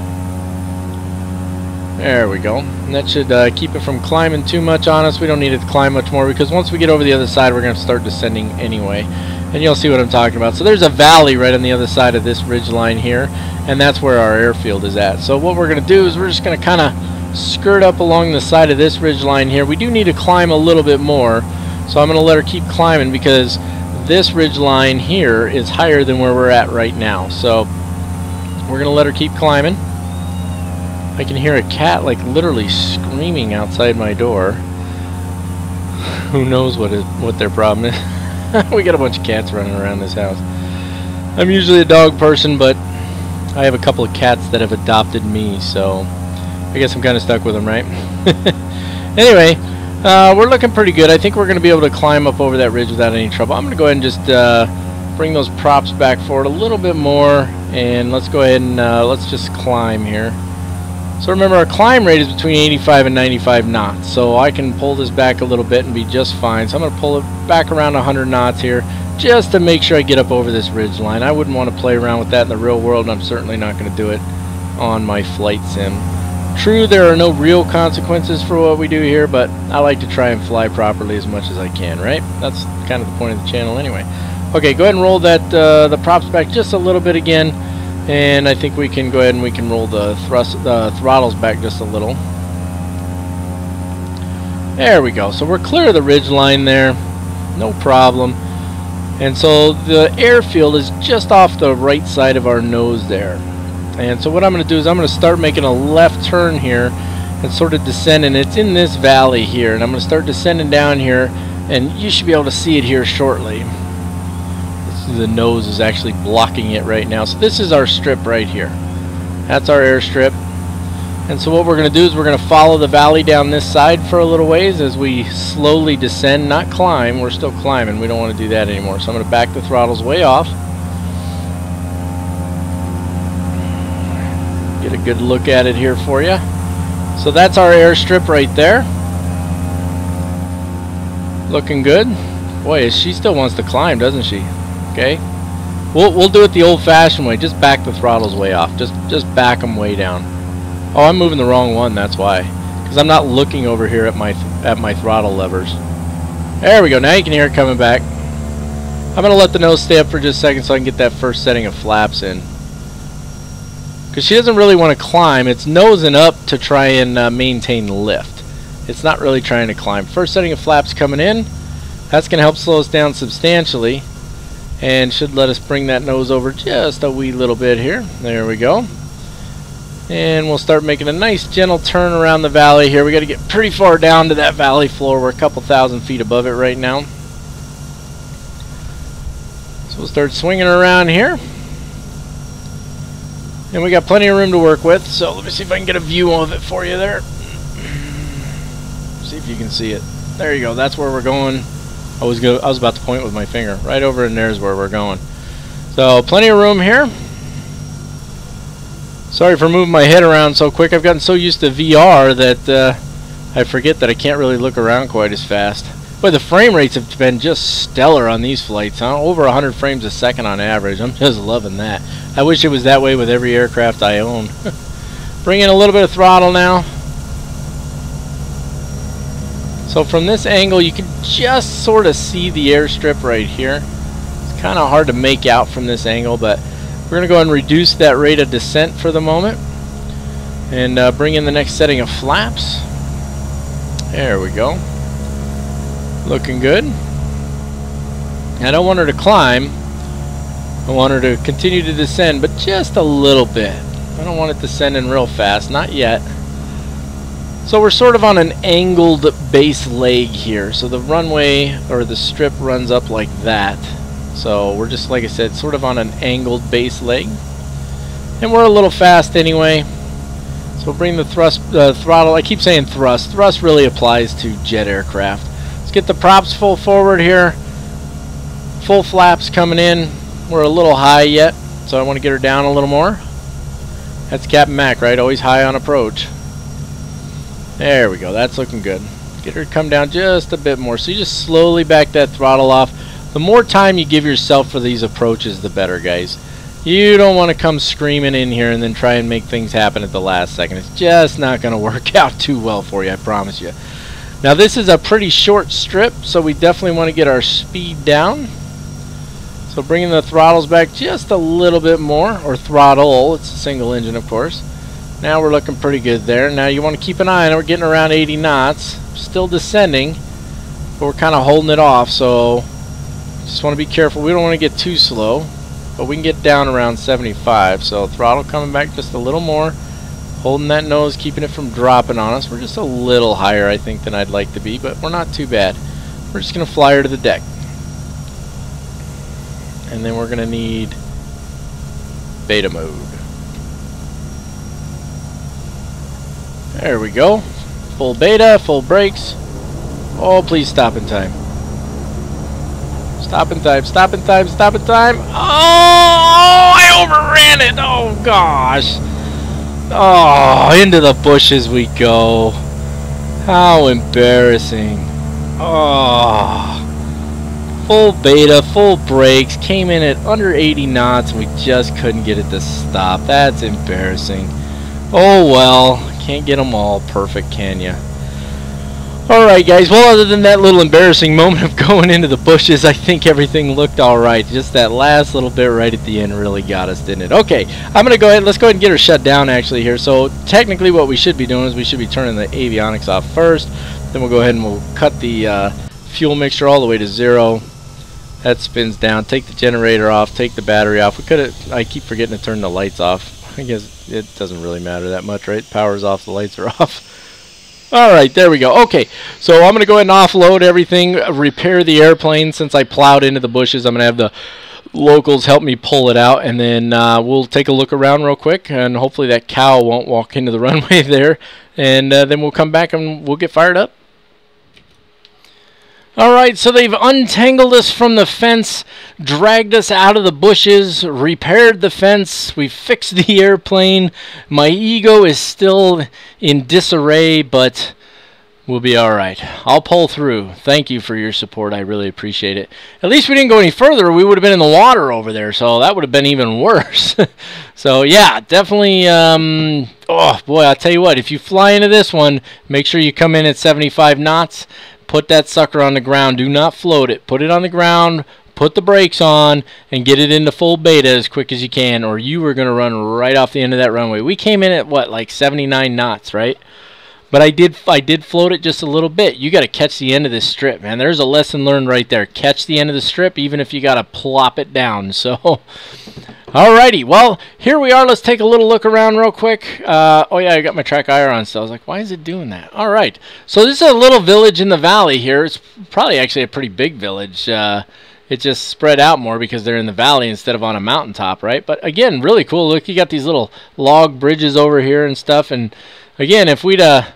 There we go. And that should keep it from climbing too much on us. We don't need it to climb much more because once we get over the other side, we're going to start descending anyway. And you'll see what I'm talking about. So there's a valley right on the other side of this ridge line here, and that's where our airfield is at. So what we're going to do is we're just going to kind of skirt up along the side of this ridge line here. We do need to climb a little bit more, so I'm going to let her keep climbing because this ridge line here is higher than where we're at right now. So we're gonna let her keep climbing. I can hear a cat like literally screaming outside my door. Who knows what their problem is. We got a bunch of cats running around this house. I'm usually a dog person, but I have a couple of cats that have adopted me, so I guess I'm kind of stuck with them, right? Anyway, we're looking pretty good. I think we're going to be able to climb up over that ridge without any trouble. I'm going to go ahead and just bring those props back forward a little bit more, and let's go ahead and let's just climb here. So remember, our climb rate is between 85 and 95 knots, so I can pull this back a little bit and be just fine. So I'm going to pull it back around 100 knots here just to make sure I get up over this ridge line. I wouldn't want to play around with that in the real world, and I'm certainly not going to do it on my flight sim. True, there are no real consequences for what we do here, but I like to try and fly properly as much as I can, right? That's kind of the point of the channel anyway. Okay, go ahead and roll that the props back just a little bit again, and I think we can go ahead and we can roll the throttles back just a little. There we go. So we're clear of the ridge line there, no problem. And so the airfield is just off the right side of our nose there. And so what I'm going to do is I'm going to start making a left turn here and sort of descend, and it's in this valley here, and I'm going to start descending down here And you should be able to see it here shortly. The nose is actually blocking it right now. So this is our strip right here. That's our airstrip. And so what we're going to do is we're going to follow the valley down this side for a little ways as we slowly descend, not climb. We're still climbing. We don't want to do that anymore. So I'm going to back the throttles way off. Get a good look at it here for you. So that's our airstrip right there. Looking good. Boy, she still wants to climb, doesn't she? Okay. We'll do it the old-fashioned way. Just back the throttles way off. Just back them way down. Oh, I'm moving the wrong one. That's why. Because I'm not looking over here at my throttle levers. There we go. Now you can hear it coming back. I'm going to let the nose stay up for just a second so I can get that first setting of flaps in. Because she doesn't really want to climb. It's nosing up to try and maintain lift. It's not really trying to climb. First setting of flaps coming in. That's going to help slow us down substantially. And should let us bring that nose over just a wee little bit here. There we go. And we'll start making a nice gentle turn around the valley here. We got to get pretty far down to that valley floor. We're a couple thousand feet above it right now. So we'll start swinging around here. And we got plenty of room to work with. So let me see if I can get a view of it for you there. See if you can see it. There you go. That's where we're going. I was about to point with my finger. Right over in there is where we're going. So plenty of room here. Sorry for moving my head around so quick. I've gotten so used to VR that I forget that I can't really look around quite as fast. But the frame rates have been just stellar on these flights, huh? Over 100 frames a second on average. I'm just loving that. I wish it was that way with every aircraft I own. Bring in a little bit of throttle now. So from this angle you can just sort of see the airstrip right here. It's kind of hard to make out from this angle, but we're going to go ahead and reduce that rate of descent for the moment. And bring in the next setting of flaps. There we go. Looking good. I don't want her to climb. I want her to continue to descend, but just a little bit. I don't want it descending real fast. Not yet. So we're sort of on an angled base leg here. So the runway or the strip runs up like that. So we're just, like I said, sort of on an angled base leg. And we're a little fast anyway. So we'll bring the throttle. I keep saying thrust. Thrust really applies to jet aircraft. Let's get the props full forward here. Full flaps coming in. We're a little high yet, so I want to get her down a little more. That's Captain Mac, right? Always high on approach. There we go. That's looking good. Get her to come down just a bit more. So you just slowly back that throttle off. The more time you give yourself for these approaches, the better, guys. You don't want to come screaming in here and then try and make things happen at the last second. It's just not going to work out too well for you, I promise you. Now this is a pretty short strip, so we definitely want to get our speed down. So bringing the throttles back just a little bit more, or throttle. It's a single engine, of course. Now we're looking pretty good there. Now you want to keep an eye on it. We're getting around 80 knots. Still descending, but we're kind of holding it off. So just want to be careful. We don't want to get too slow, but we can get down around 75. So throttle coming back just a little more. Holding that nose, keeping it from dropping on us. We're just a little higher, I think, than I'd like to be, but we're not too bad. We're just going to fly her to the deck. And then we're going to need beta mode. There we go. Full beta, full brakes. Oh, please stop in time. Stop in time, stop in time, stop in time. Oh, I overran it. Oh, gosh. Oh, into the bushes we go. How embarrassing. Oh. Full beta, full brakes, came in at under 80 knots and we just couldn't get it to stop. That's embarrassing. Oh well, can't get them all perfect, can ya? Alright guys, well, other than that little embarrassing moment of going into the bushes, I think everything looked alright. Just that last little bit right at the end really got us, didn't it? Okay, I'm going to go ahead, let's go ahead and get her shut down actually here. So technically what we should be doing is we should be turning the avionics off first. Then we'll go ahead and we'll cut the fuel mixture all the way to 0. That spins down. Take the generator off. Take the battery off. We could have. I keep forgetting to turn the lights off. I guess it doesn't really matter that much, right? Power's off. The lights are off. All right, there we go. Okay, so I'm going to go ahead and offload everything, repair the airplane. Since I plowed into the bushes, I'm going to have the locals help me pull it out, and then we'll take a look around real quick, and hopefully that cow won't walk into the runway there, and then we'll come back and we'll get fired up. All right, so they've untangled us from the fence, dragged us out of the bushes, repaired the fence, we fixed the airplane. My ego is still in disarray, but we'll be all right. I'll pull through. Thank you for your support. I really appreciate it. At least we didn't go any further. We would have been in the water over there, so that would have been even worse. So, yeah, definitely, oh, boy, I'll tell you what, if you fly into this one, make sure you come in at 75 knots. Put that sucker on the ground. Do not float it. Put it on the ground, put the brakes on, and get it into full beta as quick as you can, or you are going to run right off the end of that runway. We came in at, what, like 79 knots, right? But I did float it just a little bit. You got to catch the end of this strip, man. There's a lesson learned right there. Catch the end of the strip, even if you got to plop it down. So, alrighty. Well, here we are. Let's take a little look around real quick. Oh, yeah, I got my track IR on still. I was like, why is it doing that? All right. So this is a little village in the valley here. It's probably actually a pretty big village. It just spread out more because they're in the valley instead of on a mountaintop, right? But, again, really cool. Look, you got these little log bridges over here and stuff. And, again, if we'd have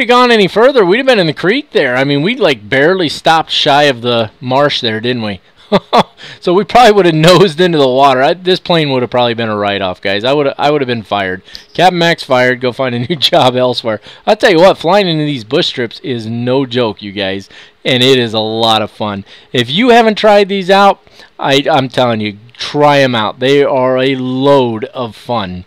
gone any further, we'd have been in the creek there. I mean, we'd like barely stopped shy of the marsh there, didn't we? So we probably would have nosed into the water. This plane would have probably been a write-off, guys. I would have been fired. Captain Max fired. Go find a new job elsewhere. I'll tell you what, flying into these bush strips is no joke, you guys, and it is a lot of fun. If you haven't tried these out, I'm telling you, try them out. They are a load of fun.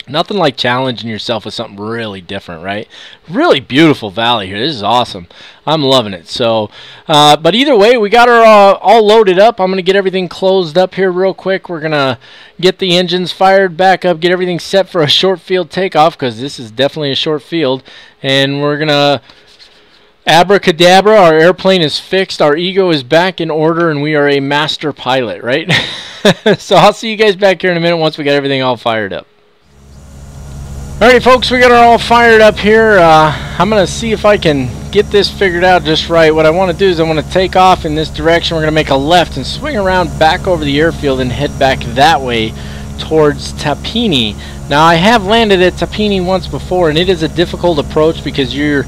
Nothing like challenging yourself with something really different, right? Really beautiful valley here. This is awesome. I'm loving it. So, but either way, we got her all loaded up. I'm going to get everything closed up here real quick. We're going to get the engines fired back up, get everything set for a short field takeoff, because this is definitely a short field. And we're going to abracadabra. Our airplane is fixed. Our ego is back in order, and we are a master pilot, right? So I'll see you guys back here in a minute once we got everything all fired up. Alrighty, folks, we got her all fired up here. I'm going to see if I can get this figured out just right. What I want to do is I want to take off in this direction. We're going to make a left and swing around back over the airfield and head back that way towards Tapini. Now, I have landed at Tapini once before, and it is a difficult approach because you're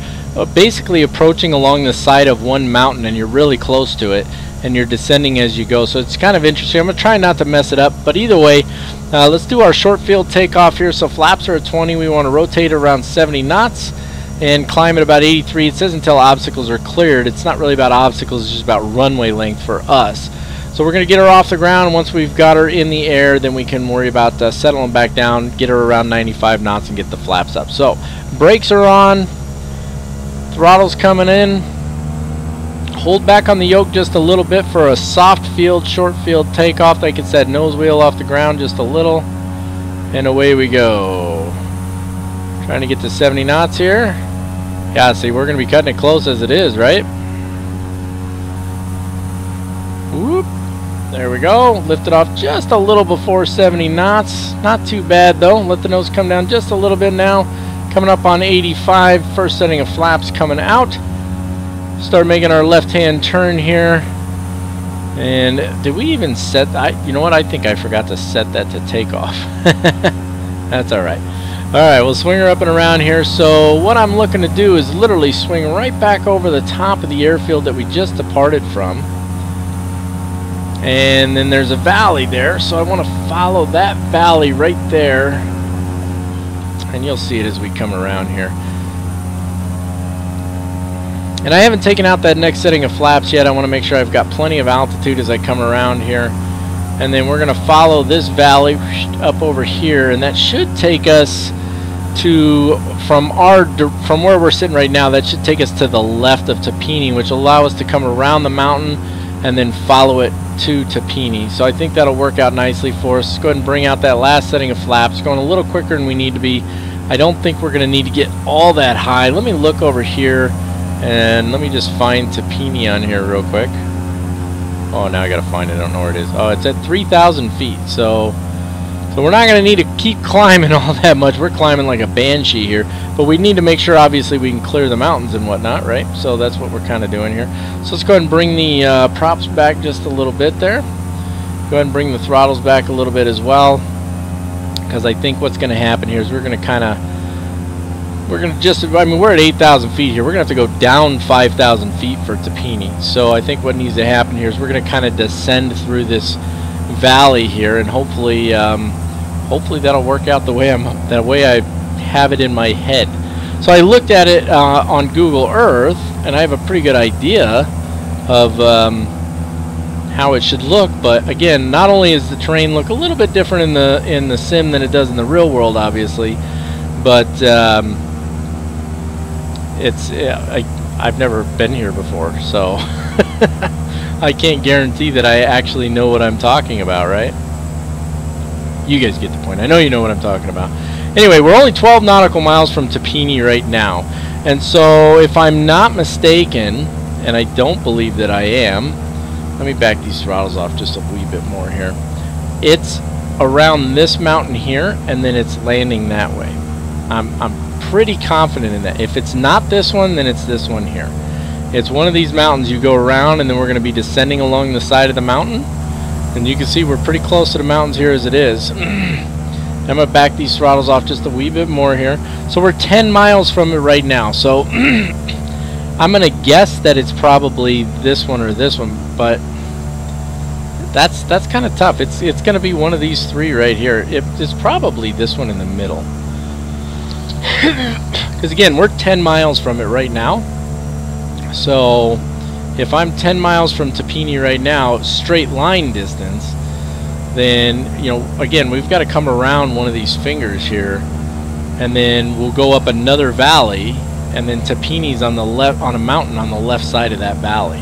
basically approaching along the side of one mountain, and you're really close to it, and you're descending as you go. So it's kind of interesting. I'm going to try not to mess it up, but either way, let's do our short field takeoff here. So flaps are at 20. We want to rotate around 70 knots and climb at about 83. It says until obstacles are cleared. It's not really about obstacles, it's just about runway length for us. So we're going to get her off the ground. Once we've got her in the air, then we can worry about settling back down, get her around 95 knots, and get the flaps up. So brakes are on. Throttle's coming in. Hold back on the yoke just a little bit for a soft field, short field takeoff. Like it said, nose wheel off the ground just a little. And away we go. Trying to get to 70 knots here. Yeah, see, we're going to be cutting it close as it is, right? Whoop. There we go. Lift it off just a little before 70 knots. Not too bad, though. Let the nose come down just a little bit now. Coming up on 85. First setting of flaps coming out. Start making our left-hand turn here. And did we even set... you know what? I think I forgot to set that to takeoff. That's all right. All right, we'll swing her up and around here. So what I'm looking to do is literally swing right back over the top of the airfield that we just departed from. And then there's a valley there, so I want to follow that valley right there. And you'll see it as we come around here. And I haven't taken out that next setting of flaps yet. I want to make sure I've got plenty of altitude as I come around here. And then we're going to follow this valley up over here, and that should take us to, from where we're sitting right now, that should take us to the left of Tapini, which will allow us to come around the mountain and then follow it to Tapini. So I think that'll work out nicely for us. Let's go ahead and bring out that last setting of flaps, going a little quicker than we need to be. I don't think we're going to need to get all that high. Let me look over here, and let me just find Tapini on here real quick. Oh, now I got to find it. I don't know where it is. Oh, it's at 3,000 feet. So So we're not going to need to keep climbing all that much. We're climbing like a banshee here. But we need to make sure, obviously, we can clear the mountains and whatnot, right? So that's what we're kind of doing here. So let's go ahead and bring the props back just a little bit there. Go ahead and bring the throttles back a little bit as well. Because I think what's going to happen here is we're going to kind of... We're going to just... I mean, we're at 8,000 feet here. We're going to have to go down 5,000 feet for Tapini. So I think what needs to happen here is we're going to kind of descend through this valley here, and hopefully hopefully that'll work out the way I have it in my head. So I looked at it on Google Earth, and I have a pretty good idea of how it should look. But again, not only does the terrain look a little bit different in the sim than it does in the real world, obviously, but I've never been here before, so I can't guarantee that I actually know what I'm talking about, right? You guys get the point. I know you know what I'm talking about. Anyway, we're only 12 nautical miles from Tapini right now. And so, if I'm not mistaken, and I don't believe that I am, let me back these throttles off just a wee bit more here. It's around this mountain here, and then it's landing that way. I'm pretty confident in that. If it's not this one, then it's this one here. It's one of these mountains you go around, and then we're going to be descending along the side of the mountain. And you can see we're pretty close to the mountains here as it is. I'm going to back these throttles off just a wee bit more here. So we're 10 miles from it right now. So I'm going to guess that it's probably this one or this one, but that's kind of tough. It's going to be one of these three right here. It's probably this one in the middle. Because again, we're 10 miles from it right now. So if I'm 10 miles from Tapini right now, straight line distance, then, you know, again, we've got to come around one of these fingers here, and then we'll go up another valley, and then Tapini's on the left, on a mountain on the left side of that valley.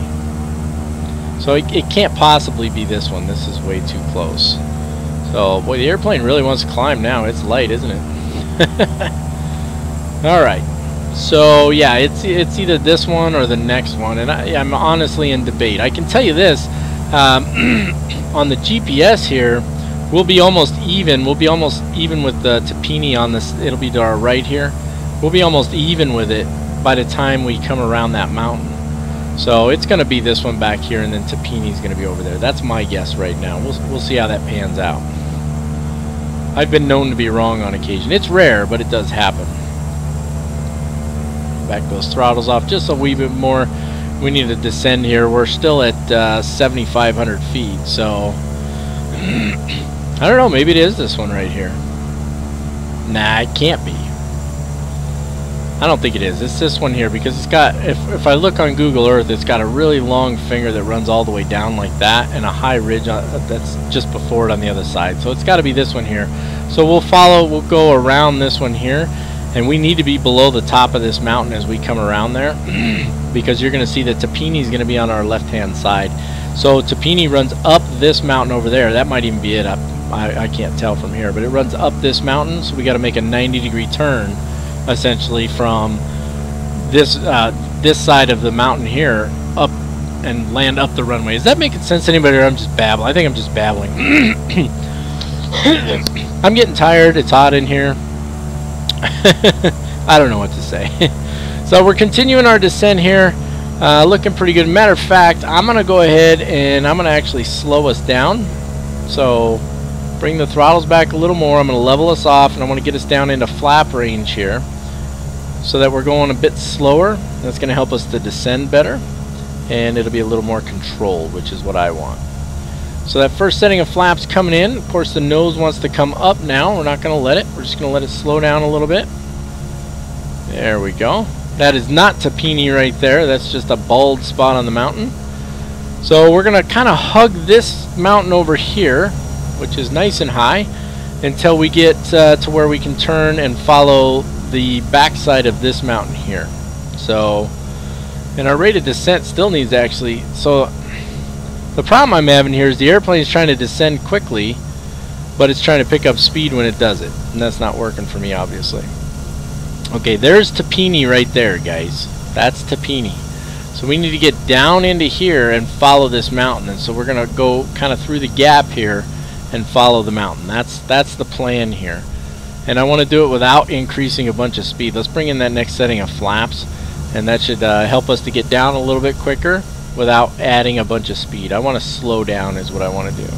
So it can't possibly be this one. This is way too close. So, boy, the airplane really wants to climb now. It's light, isn't it? All right. So yeah, it's either this one or the next one, and I'm honestly in debate. I can tell you this, on the GPS here, we'll be almost even. We'll be almost even with the Tapini on this. It'll be to our right here. We'll be almost even with it by the time we come around that mountain. So it's going to be this one back here, and then Tapini's going to be over there. That's my guess right now. We'll see how that pans out. I've been known to be wrong on occasion. It's rare, but it does happen. Back those throttles off just a wee bit more. We need to descend here. We're still at 7,500 feet, so I don't know, maybe it is this one right here. Nah, it can't be. I don't think it is. It's this one here, because it's got, if I look on Google Earth, it's got a really long finger that runs all the way down like that, and a high ridge that's just before it on the other side. So it's got to be this one here. So we'll go around this one here. And we need to be below the top of this mountain as we come around there, because you're going to see that Tapini is going to be on our left-hand side. So Tapini runs up this mountain over there. That might even be it. I can't tell from here, but it runs up this mountain. So we got to make a 90-degree turn, essentially, from this side of the mountain here up and land up the runway. Is that making sense to anybody, or I'm just babbling? I think I'm just babbling. I'm getting tired. It's hot in here. I don't know what to say. So we're continuing our descent here, looking pretty good. Matter of fact, I'm going to go ahead and I'm going to actually slow us down. So bring the throttles back a little more. I'm going to level us off, and I want to get us down into flap range here so that we're going a bit slower. That's going to help us to descend better, and it'll be a little more controlled, which is what I want. So that first setting of flaps coming in. Of course, the nose wants to come up now. We're not going to let it. We're just going to let it slow down a little bit. There we go. That is not Tapini right there. That's just a bald spot on the mountain. So we're going to kind of hug this mountain over here, which is nice and high, until we get to where we can turn and follow the backside of this mountain here. So, and our rate of descent still needs to actually... So the problem I'm having here is the airplane is trying to descend quickly, but it's trying to pick up speed when it does it, and that's not working for me, obviously. Okay, there's Tapini right there, guys. That's Tapini. So we need to get down into here and follow this mountain, and so we're going to go kind of through the gap here and follow the mountain. That's the plan here. And I want to do it without increasing a bunch of speed. Let's bring in that next setting of flaps, and that should help us to get down a little bit quicker without adding a bunch of speed. I want to slow down is what I want to do.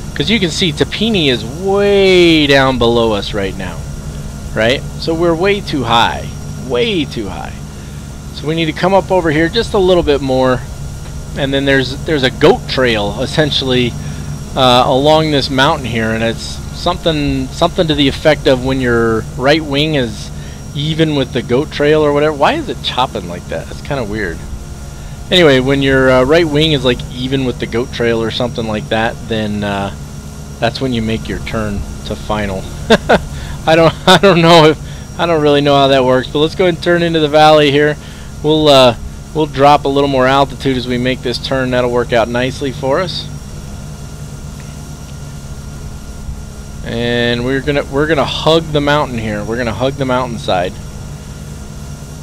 Because you can see Tapini is way down below us right now, right? So we're way too high, way too high. So we need to come up over here just a little bit more, and then there's a goat trail essentially along this mountain here, and it's something to the effect of when your right wing is even with the goat trail or whatever. Why is it chopping like that? That's kind of weird. Anyway, when your right wing is like even with the goat trail or something like that, then that's when you make your turn to final. I don't know if I don't really know how that works, but let's go ahead and turn into the valley here. We'll drop a little more altitude as we make this turn. That'll work out nicely for us. And we're gonna hug the mountain here. We're gonna hug the mountainside.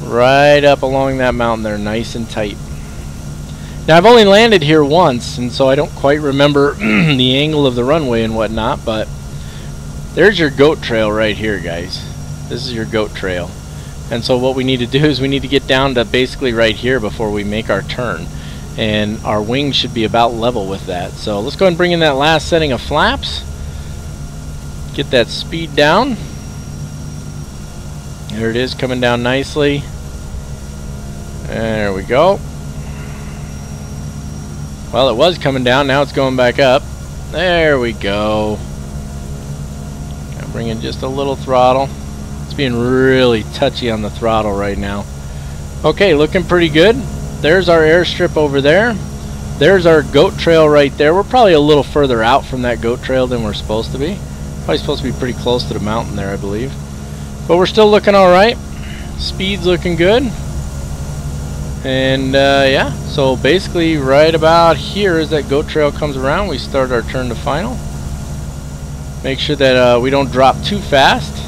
Right up along that mountain there, nice and tight. Now I've only landed here once, and so I don't quite remember the angle of the runway and whatnot, but there's your goat trail right here, guys. This is your goat trail. And so what we need to do is we need to get down to basically right here before we make our turn. And our wings should be about level with that. So let's go ahead and bring in that last setting of flaps. Get that speed down. There it is, coming down nicely. There we go. Well, it was coming down, now it's going back up. There we go. Now bring in just a little throttle. It's being really touchy on the throttle right now. Okay, looking pretty good. There's our airstrip over there. There's our goat trail right there. We're probably a little further out from that goat trail than we're supposed to be. Probably supposed to be pretty close to the mountain there, I believe. But we're still looking alright. Speed's looking good. And yeah, so basically right about here as that goat trail comes around, we start our turn to final. Make sure that we don't drop too fast.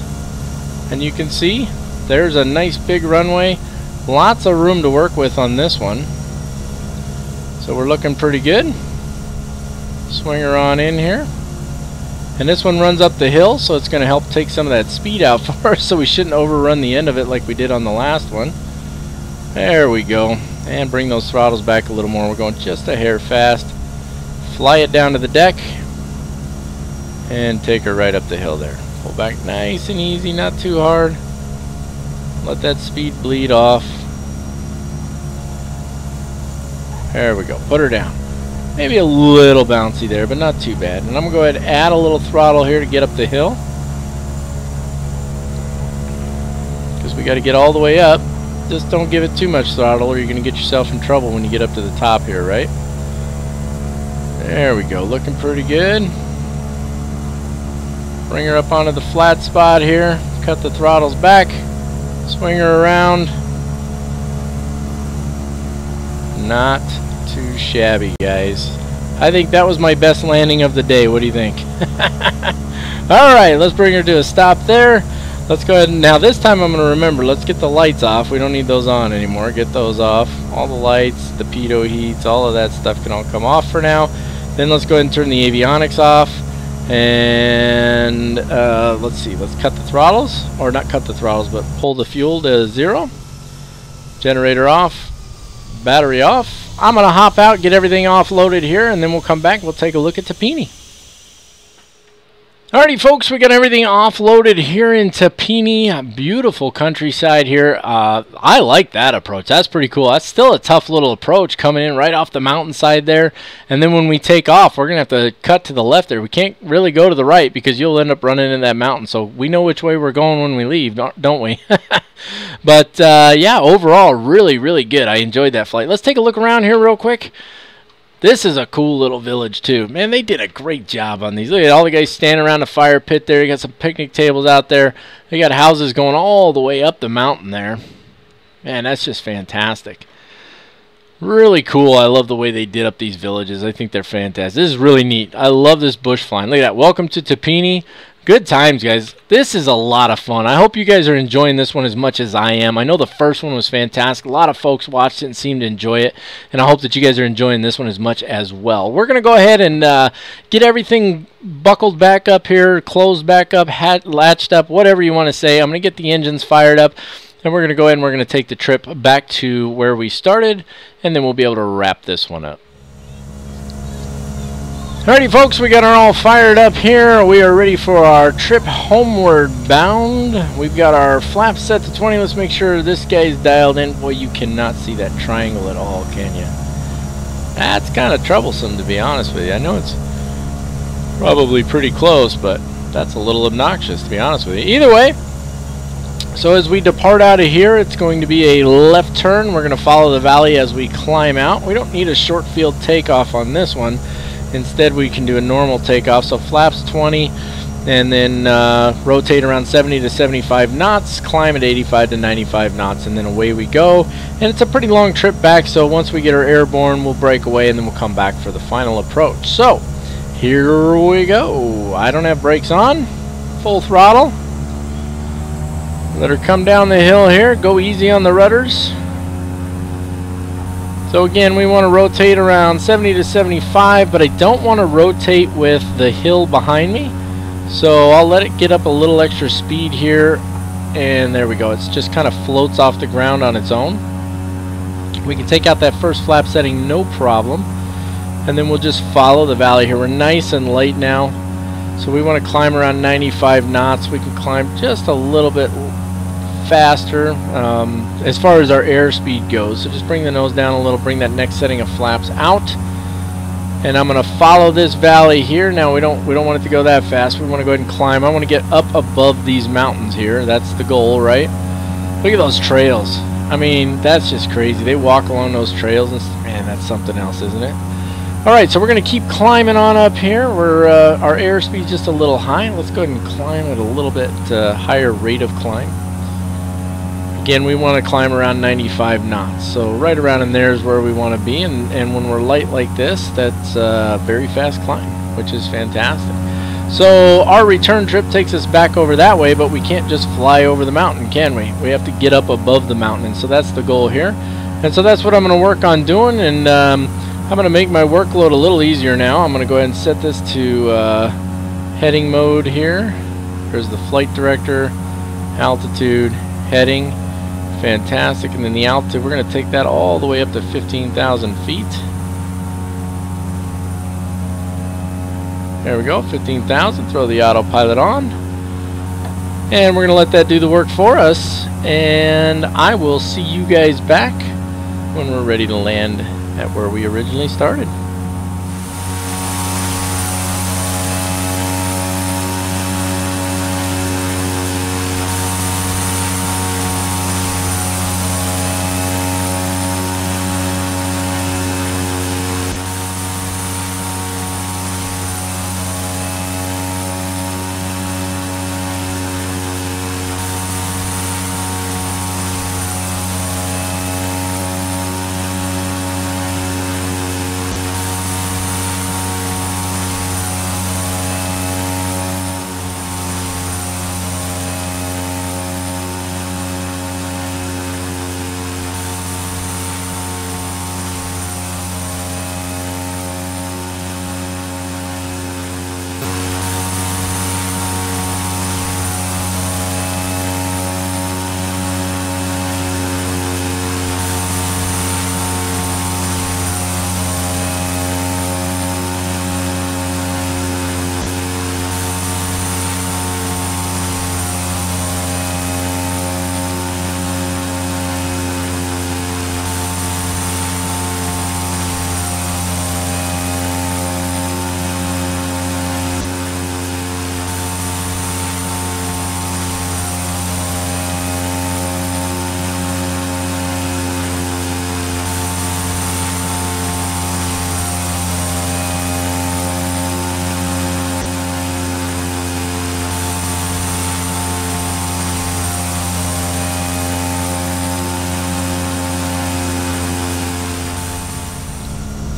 And you can see there's a nice big runway. Lots of room to work with on this one. So we're looking pretty good. Swing her on in here. And this one runs up the hill, so it's going to help take some of that speed out for us, so we shouldn't overrun the end of it like we did on the last one. There we go. And bring those throttles back a little more. We're going just a hair fast. Fly it down to the deck. And take her right up the hill there. Pull back nice and easy, not too hard. Let that speed bleed off. There we go. Put her down. Maybe a little bouncy there, but not too bad. And I'm going to go ahead and add a little throttle here to get up the hill. Because we got to get all the way up. Just don't give it too much throttle or you're going to get yourself in trouble when you get up to the top here, right? There we go. Looking pretty good. Bring her up onto the flat spot here. Cut the throttles back. Swing her around. Not too shabby, guys. I think that was my best landing of the day. What do you think? Alright, let's bring her to a stop there. Let's go ahead and now this time I'm going to remember, let's get the lights off. We don't need those on anymore. Get those off. All the lights, the pitot heats, all of that stuff can all come off for now. Then let's go ahead and turn the avionics off. And let's see, let's cut the throttles. Or not cut the throttles, but pull the fuel to 0. Generator off. Battery off. I'm going to hop out, get everything offloaded here, and then we'll come back. We'll take a look at Tapini. Alrighty, folks, we got everything offloaded here in Tapini. Beautiful countryside here. I like that approach. That's pretty cool. That's still a tough little approach coming in right off the mountainside there. And then when we take off, we're going to have to cut to the left there. We can't really go to the right because you'll end up running into that mountain. So we know which way we're going when we leave, don't we? But, yeah, overall, really, really good. I enjoyed that flight. Let's take a look around here real quick. This is a cool little village, too. Man, they did a great job on these. Look at all the guys standing around the fire pit there. You got some picnic tables out there. They got houses going all the way up the mountain there. Man, that's just fantastic. Really cool. I love the way they did up these villages. I think they're fantastic. This is really neat. I love this bush flying. Look at that. Welcome to Tapini. Good times, guys. This is a lot of fun. I hope you guys are enjoying this one as much as I am. I know the first one was fantastic. A lot of folks watched it and seemed to enjoy it, and I hope that you guys are enjoying this one as much as well. We're going to go ahead and get everything buckled back up here, closed back up, latched up, whatever you want to say. I'm going to get the engines fired up, and we're going to go ahead and we're going to take the trip back to where we started, and then we'll be able to wrap this one up. Alrighty, folks, we got her all fired up here. We are ready for our trip homeward bound. We've got our flaps set to 20. Let's make sure this guy's dialed in. Boy, you cannot see that triangle at all, can you? That's kind of troublesome, to be honest with you. I know it's probably pretty close, but that's a little obnoxious, to be honest with you. Either way, so as we depart out of here, it's going to be a left turn. We're going to follow the valley as we climb out. We don't need a short field takeoff on this one. Instead, we can do a normal takeoff. So flaps 20, and then rotate around 70 to 75 knots, climb at 85 to 95 knots, and then away we go. And it's a pretty long trip back, so once we get her airborne, we'll break away, and then we'll come back for the final approach. So, here we go. I don't have brakes on. Full throttle. Let her come down the hill here. Go easy on the rudders. So again, we want to rotate around 70 to 75, but I don't want to rotate with the hill behind me. So I'll let it get up a little extra speed here, and there we go. It just kind of floats off the ground on its own. We can take out that first flap setting, no problem. And then we'll just follow the valley here. We're nice and light now. So we want to climb around 95 knots. We can climb just a little bit faster as far as our airspeed goes. So just bring the nose down a little, bring that next setting of flaps out, and I'm going to follow this valley here. Now we don't want it to go that fast. We want to go ahead and climb. I want to get up above these mountains here. That's the goal, right? Look at those trails. I mean, that's just crazy. They walk along those trails, and man, that's something else, isn't it? Alright, so we're going to keep climbing on up here. Our airspeed's just a little high. Let's go ahead and climb at a little bit higher rate of climb. Again, we want to climb around 95 knots, so right around in there is where we want to be, and when we're light like this, that's a very fast climb, which is fantastic. So our return trip takes us back over that way, but we can't just fly over the mountain, can we? We have to get up above the mountain, and so that's the goal here. And so that's what I'm going to work on doing, and I'm going to make my workload a little easier now. I'm going to go ahead and set this to heading mode here. There's the flight director, altitude, heading. Fantastic. And then the altitude, we're going to take that all the way up to 15,000 feet. There we go, 15,000. Throw the autopilot on. And we're going to let that do the work for us. And I will see you guys back when we're ready to land at where we originally started.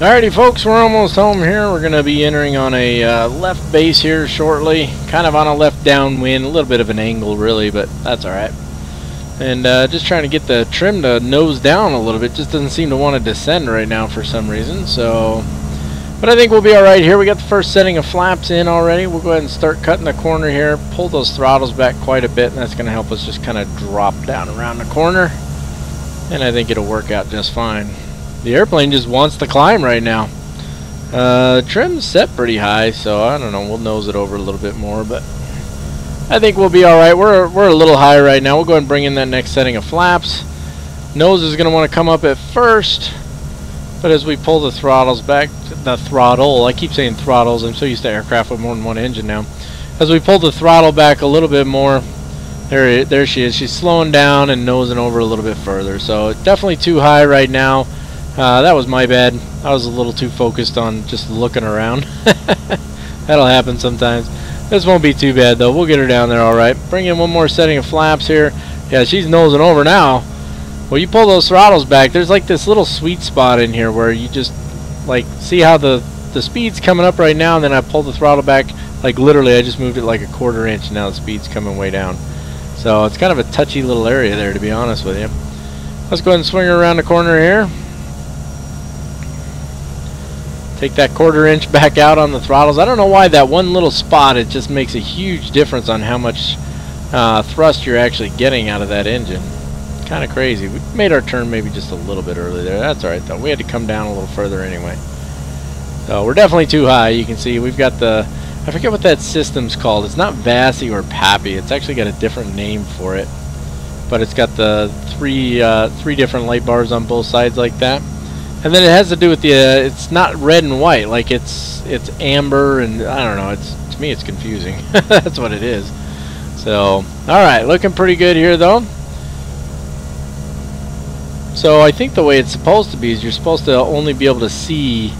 Alrighty folks, we're almost home here. We're going to be entering on a left base here shortly. Kind of on a left downwind, a little bit of an angle really, but that's alright. And just trying to get the trim to nose down a little bit. Just doesn't seem to want to descend right now for some reason. So, but I think we'll be alright here. We got the first setting of flaps in already. We'll go ahead and start cutting the corner here. Pull those throttles back quite a bit, and that's going to help us just kind of drop down around the corner. And I think it'll work out just fine. The airplane just wants to climb right now. Trim's set pretty high, so I don't know. We'll nose it over a little bit more, but I think we'll be all right. We're a little high right now. We'll go ahead and bring in that next setting of flaps. Nose is going to want to come up at first, but as we pull the throttles back, the throttle. I keep saying throttles. I'm so used to aircraft with more than one engine now. As we pull the throttle back a little bit more, there she is. She's slowing down and nosing over a little bit further. So it's definitely too high right now. That was my bad. I was a little too focused on just looking around. That'll happen sometimes. This won't be too bad though. We'll get her down there alright. Bring in one more setting of flaps here. Yeah, she's nosing over now. Well, you pull those throttles back, there's like this little sweet spot in here where you just like see how the speed's coming up right now, and then I pull the throttle back. Like literally I just moved it like a 1/4 inch, and now the speed's coming way down. So it's kind of a touchy little area there, to be honest with you. Let's go ahead and swing her around the corner here. Take that 1/4 inch back out on the throttles. I don't know why that one little spot, it just makes a huge difference on how much thrust you're actually getting out of that engine. Kind of crazy. We made our turn maybe just a little bit early there. That's alright though. We had to come down a little further anyway. So we're definitely too high. You can see we've got the, I forget what that system's called. It's not VASI or PAPI. It's actually got a different name for it. But it's got the three different light bars on both sides like that. And then it has to do with the, it's not red and white, like it's amber, and I don't know, to me it's confusing. That's what it is. So, alright, looking pretty good here though. So I think the way it's supposed to be is you're supposed to only be able to see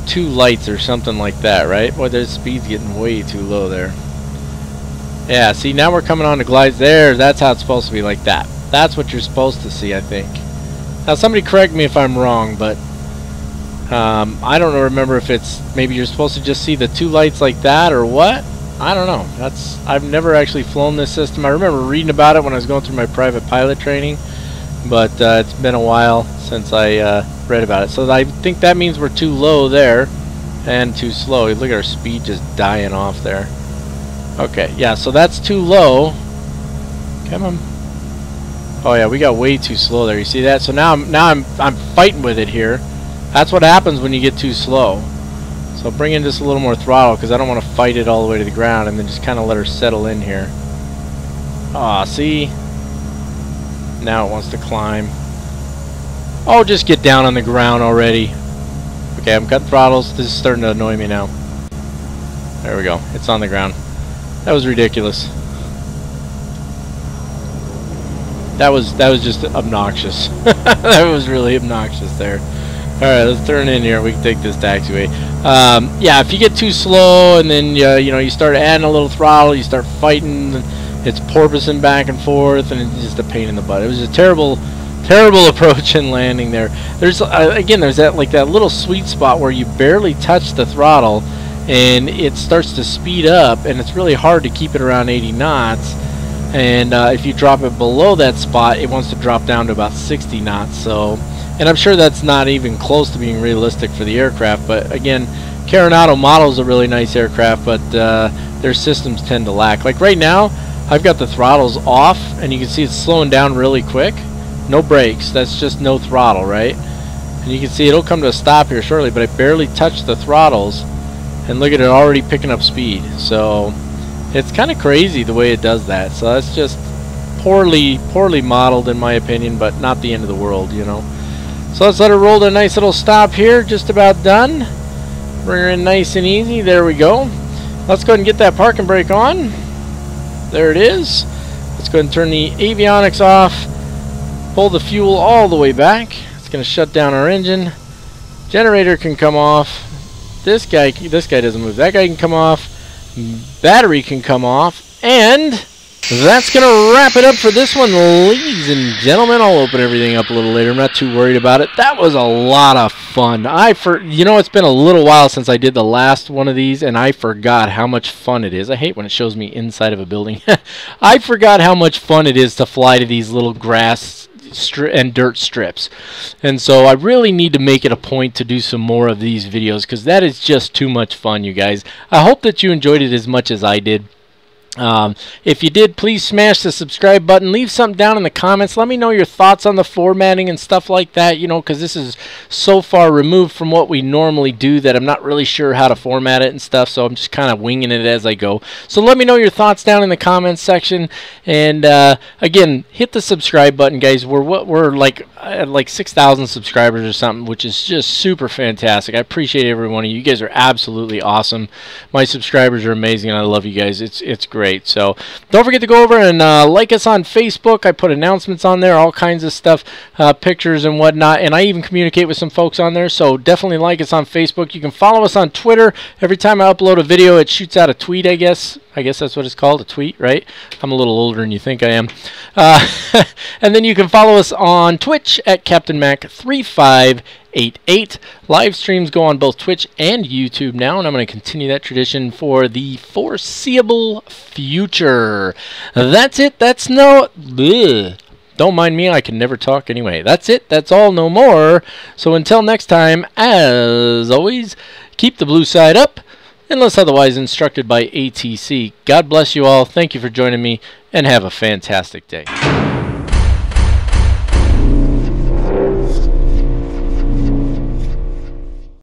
2 lights or something like that, right? Boy, the speed's getting way too low there. Yeah, see, now we're coming on to glides there. That's how it's supposed to be, like that. That's what you're supposed to see, I think. Now somebody correct me if I'm wrong, but I don't remember if it's maybe you're supposed to just see the 2 lights like that or what. I don't know. I've never actually flown this system. I remember reading about it when I was going through my private pilot training, but it's been a while since I read about it. So I think that means we're too low there and too slow. Look at our speed just dying off there. Okay, yeah, so that's too low. Come on. Oh yeah, we got way too slow there. You see that? So now I'm fighting with it here. That's what happens when you get too slow. So bring in just a little more throttle because I don't want to fight it all the way to the ground, and then just kind of let her settle in here. Aw, see? Now it wants to climb. Oh, just get down on the ground already. Okay, I'm cutting throttles. This is starting to annoy me now. There we go. It's on the ground. That was ridiculous. That was just obnoxious. That was really obnoxious there. Alright, let's turn in here. We can take this taxiway. Yeah, if you get too slow and then you know, you start adding a little throttle, you start fighting, it's porpoising back and forth, and it's just a pain in the butt. It was a terrible approach and landing there. There's again, there's that little sweet spot where you barely touch the throttle and it starts to speed up, and it's really hard to keep it around 80 knots. And if you drop it below that spot, it wants to drop down to about 60 knots. So, and I'm sure that's not even close to being realistic for the aircraft. But again, Carinado models a really nice aircraft, but their systems tend to lack. Like right now, I've got the throttles off, and you can see it's slowing down really quick. No brakes. That's just no throttle, right? And you can see it'll come to a stop here shortly, but I barely touched the throttles, and look at it already picking up speed. So it's kind of crazy the way it does that. So that's just poorly modeled in my opinion, but not the end of the world, you know. So let's let her roll to a nice little stop here. Just about done. Bring her in nice and easy. There we go. Let's go ahead and get that parking brake on. There it is. Let's go ahead and turn the avionics off. Pull the fuel all the way back. It's going to shut down our engine. Generator can come off. This guy doesn't move. That guy can come off. Battery can come off. And That's going to wrap it up for this one, ladies and gentlemen. I'll open everything up a little later. I'm not too worried about it. That was a lot of fun. You know, it's been a little while since I did the last one of these, and I forgot how much fun it is. I hate when it shows me inside of a building. I forgot how much fun it is to fly to these little grass and dirt strips. And so I really need to make it a point to do some more of these videos, because that is just too much fun, you guys. I hope that you enjoyed it as much as I did. If you did, please smash the subscribe button. Leave something down in the comments. Let me know your thoughts on the formatting and stuff like that, you know, because this is so far removed from what we normally do that I'm not really sure how to format it and stuff, so I'm just kind of winging it as I go. So let me know your thoughts down in the comments section. And again, hit the subscribe button, guys. We're like at like 6,000 subscribers or something, which is just super fantastic. I appreciate every one of you. You guys are absolutely awesome. My subscribers are amazing, and I love you guys. It's great. So don't forget to go over and like us on Facebook. I put announcements on there, all kinds of stuff, pictures and whatnot, and I even communicate with some folks on there, so definitely like us on Facebook. You can follow us on Twitter. Every time I upload a video, it shoots out a tweet, I guess that's what it's called, a tweet, right? I'm a little older than you think I am. And then you can follow us on Twitch at Captain Mac 3588. Live streams go on both Twitch and YouTube now, and I'm going to continue that tradition for the foreseeable future. That's it. That's no... Bleh. Don't mind me, I can never talk anyway. That's it. That's all, no more. So until next time, as always, keep the blue side up, unless otherwise instructed by ATC. God bless you all. Thank you for joining me, and have a fantastic day.